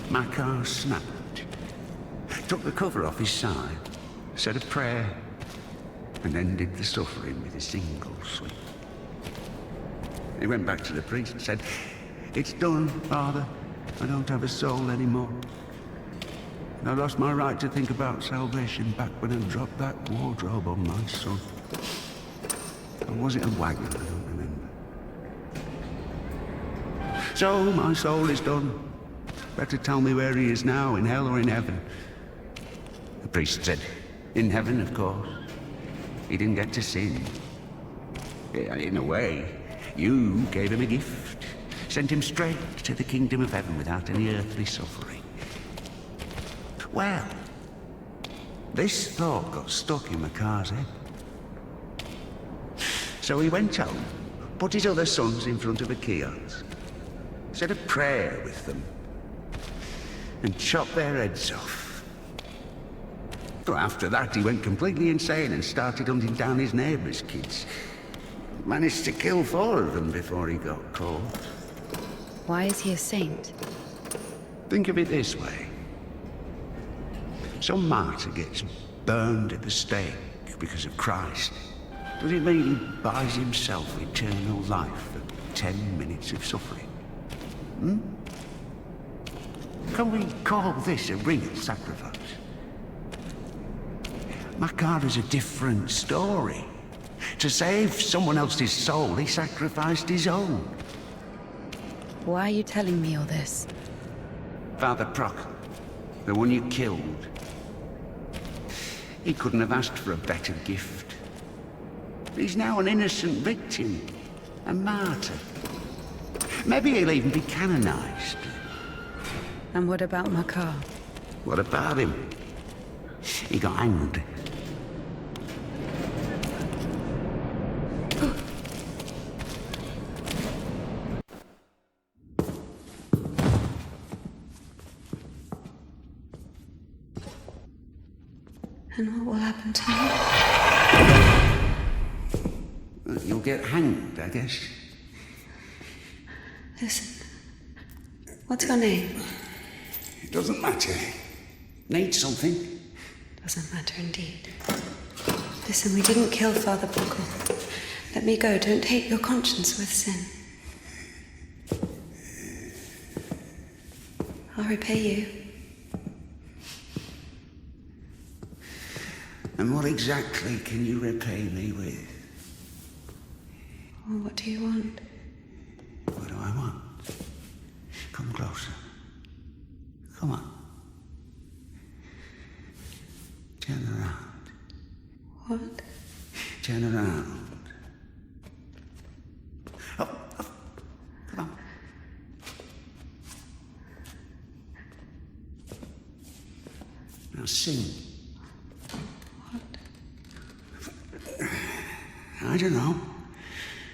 Makar snapped, took the cover off his side, said a prayer, and ended the suffering with a single sweep. He went back to the priest and said, "It's done, Father. I don't have a soul anymore. And I lost my right to think about salvation back when I dropped that wardrobe on my son." Or was it a wagon? I don't remember. So, my soul is done. Better tell me where he is now, in hell or in heaven. The priest said, "In heaven, of course. He didn't get to sin. In a way, you gave him a gift. Sent him straight to the kingdom of heaven without any earthly suffering." Well, this thought got stuck in Makar's head. So he went home, put his other sons in front of a kiosk, said a prayer with them, and chopped their heads off. So after that, he went completely insane and started hunting down his neighbours' kids. Managed to kill 4 of them before he got caught. Why is he a saint? Think of it this way. Some martyr gets burned at the stake because of Christ. Does it mean he buys himself eternal life for 10 minutes of suffering? Can we call this a real sacrifice? Makar is a different story. To save someone else's soul, he sacrificed his own. Why are you telling me all this? Father Proc, the one you killed, he couldn't have asked for a better gift. He's now an innocent victim, a martyr. Maybe he'll even be canonized. And what about Makar? What about him? He got hanged. And what will happen to me? You'll get hanged, I guess. Listen, what's your name? It doesn't matter. Need something? Doesn't matter indeed. Listen, we didn't kill Father Buckle. Let me go. Don't hate your conscience with sin. I'll repay you. And what exactly can you repay me with? Well, what do you want? What do I want? Come closer. Come on. Turn around. What? Turn around. Up, up. Come on. Now sing. I don't know.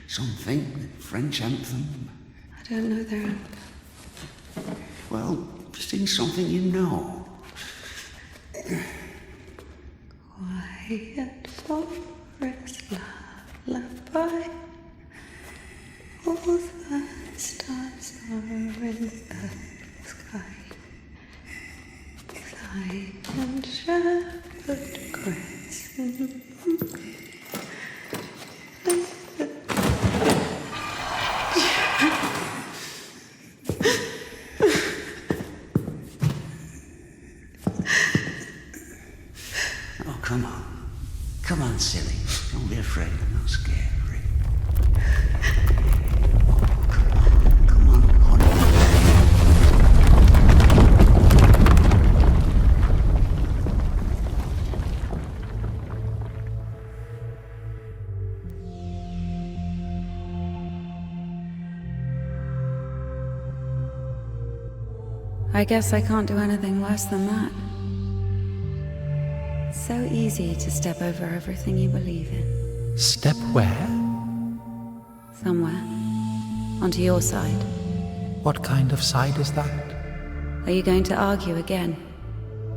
Something. French anthem. I don't know their anthem. Well, sing something you know. Quiet forest lullaby. All the stars are in the sky. Silent shepherd cries. Oh, come on. Come on, silly. Don't be afraid. I'm not scary. Come on, honey. I guess I can't do anything worse than that. It's so easy to step over everything you believe in. Step where? Somewhere. Onto your side. What kind of side is that? Are you going to argue again?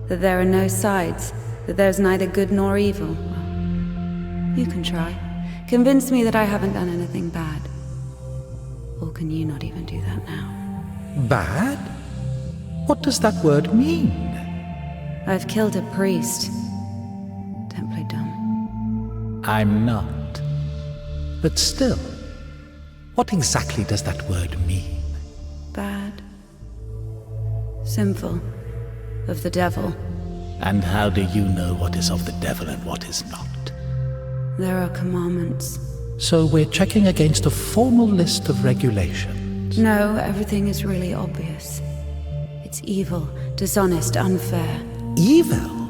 That there are no sides? That there's neither good nor evil? Well, you can try. Convince me that I haven't done anything bad. Or can you not even do that now? Bad? What does that word mean? I've killed a priest. Don't play dumb. I'm not. But still, what exactly does that word mean? Bad. Sinful. Of the devil. And how do you know what is of the devil and what is not? There are commandments. So we're checking against a formal list of regulations. No, everything is really obvious. It's evil, dishonest, unfair. Evil?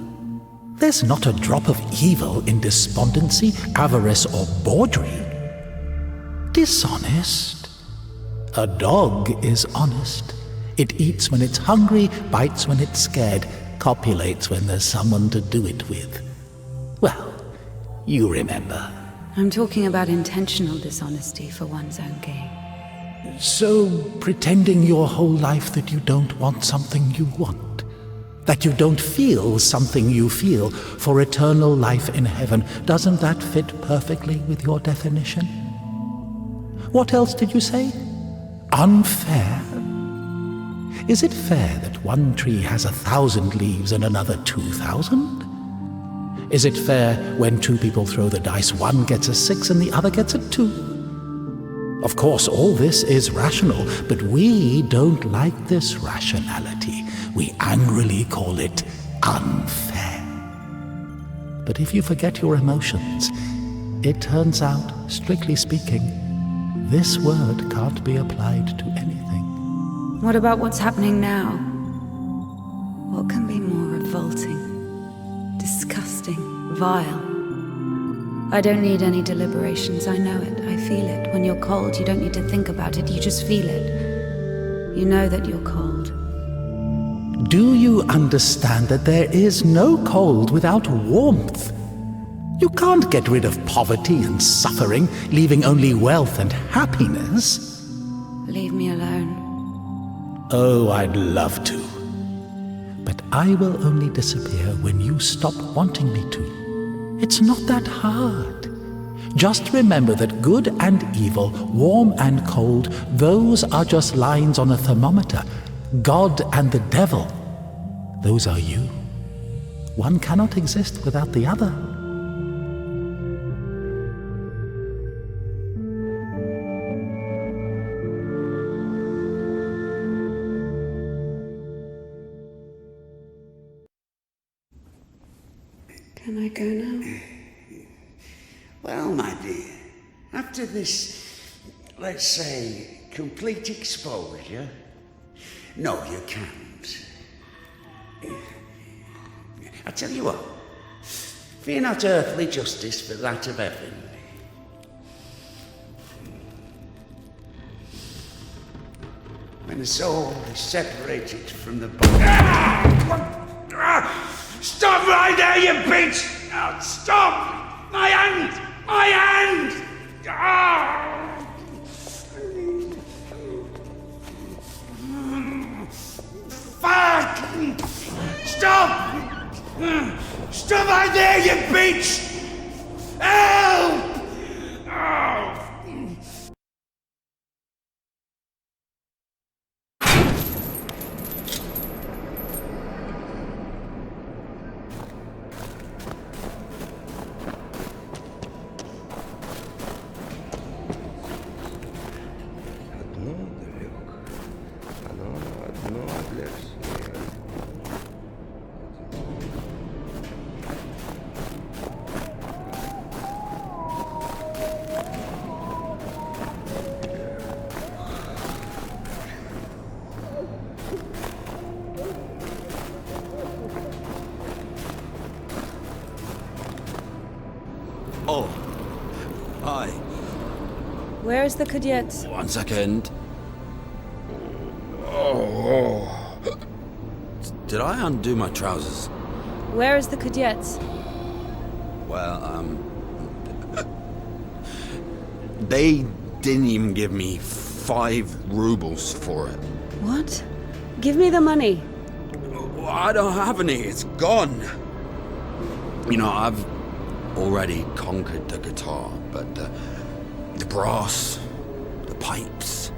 There's not a drop of evil in despondency, avarice, or bawdry. Dishonest? A dog is honest. It eats when it's hungry, bites when it's scared, copulates when there's someone to do it with. Well, you remember. I'm talking about intentional dishonesty for one's own gain. So, pretending your whole life that you don't want something you want, that you don't feel something you feel for eternal life in heaven, doesn't that fit perfectly with your definition? What else did you say? Unfair? Is it fair that one tree has 1,000 leaves and another 2,000? Is it fair when two people throw the dice, one gets a 6 and the other gets a 2? Of course, all this is rational, but we don't like this rationality. We angrily call it unfair. But if you forget your emotions, it turns out, strictly speaking, this word can't be applied to anything. What about what's happening now? What can be more revolting, disgusting, vile? I don't need any deliberations, I know it, I feel it. When you're cold, you don't need to think about it, you just feel it. You know that you're cold. Do you understand that there is no cold without warmth? You can't get rid of poverty and suffering, leaving only wealth and happiness. Leave me alone. Oh, I'd love to. But I will only disappear when you stop wanting me to. It's not that hard. Just remember that good and evil, warm and cold, those are just lines on a thermometer. God and the devil, those are you. One cannot exist without the other. Can I go now? Well, my dear, after this, let's say, complete exposure, no, you can't. I tell you what, fear not earthly justice, but that of heaven. When the soul is separated from the body... Stop right there, you bitch! Oh, stop! My hand! My hand! Stop! Stop right there, you bitch! Help! Oh. Oh. Hi. Where is the cadet? 1 second. Did I undo my trousers? Where is the cadet? Well, they didn't even give me 5 rubles for it. What? Give me the money. I don't have any, it's gone. You know, I've already conquered the guitar, but the brass, the pipes.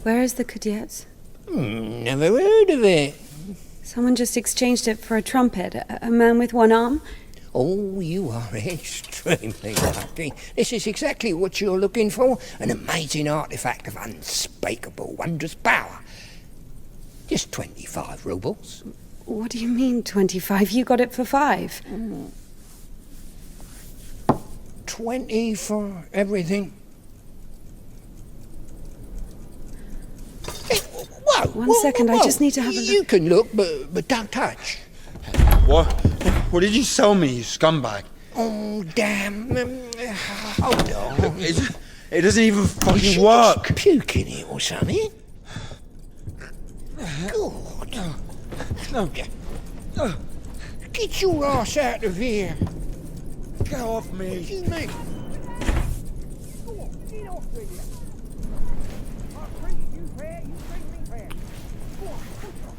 Where is the cadet? Never heard of it. Someone just exchanged it for a trumpet. A man with one arm? Oh, you are extremely lucky. This is exactly what you're looking for. An amazing artifact of unspeakable wondrous power. Just 25 rubles. What do you mean, 25? You got it for 5. 20 for everything. Hey, whoa, One second, I just need to have a look. You can look, but don't touch. What? What did you sell me, you scumbag? Oh, damn. Hold on. It doesn't even fucking work. Puke in it or something. God. Get your ass out of here. Get off me. What do you mean? Go on, get off with you. I treated you fair, you treat me fair. Go on, push off.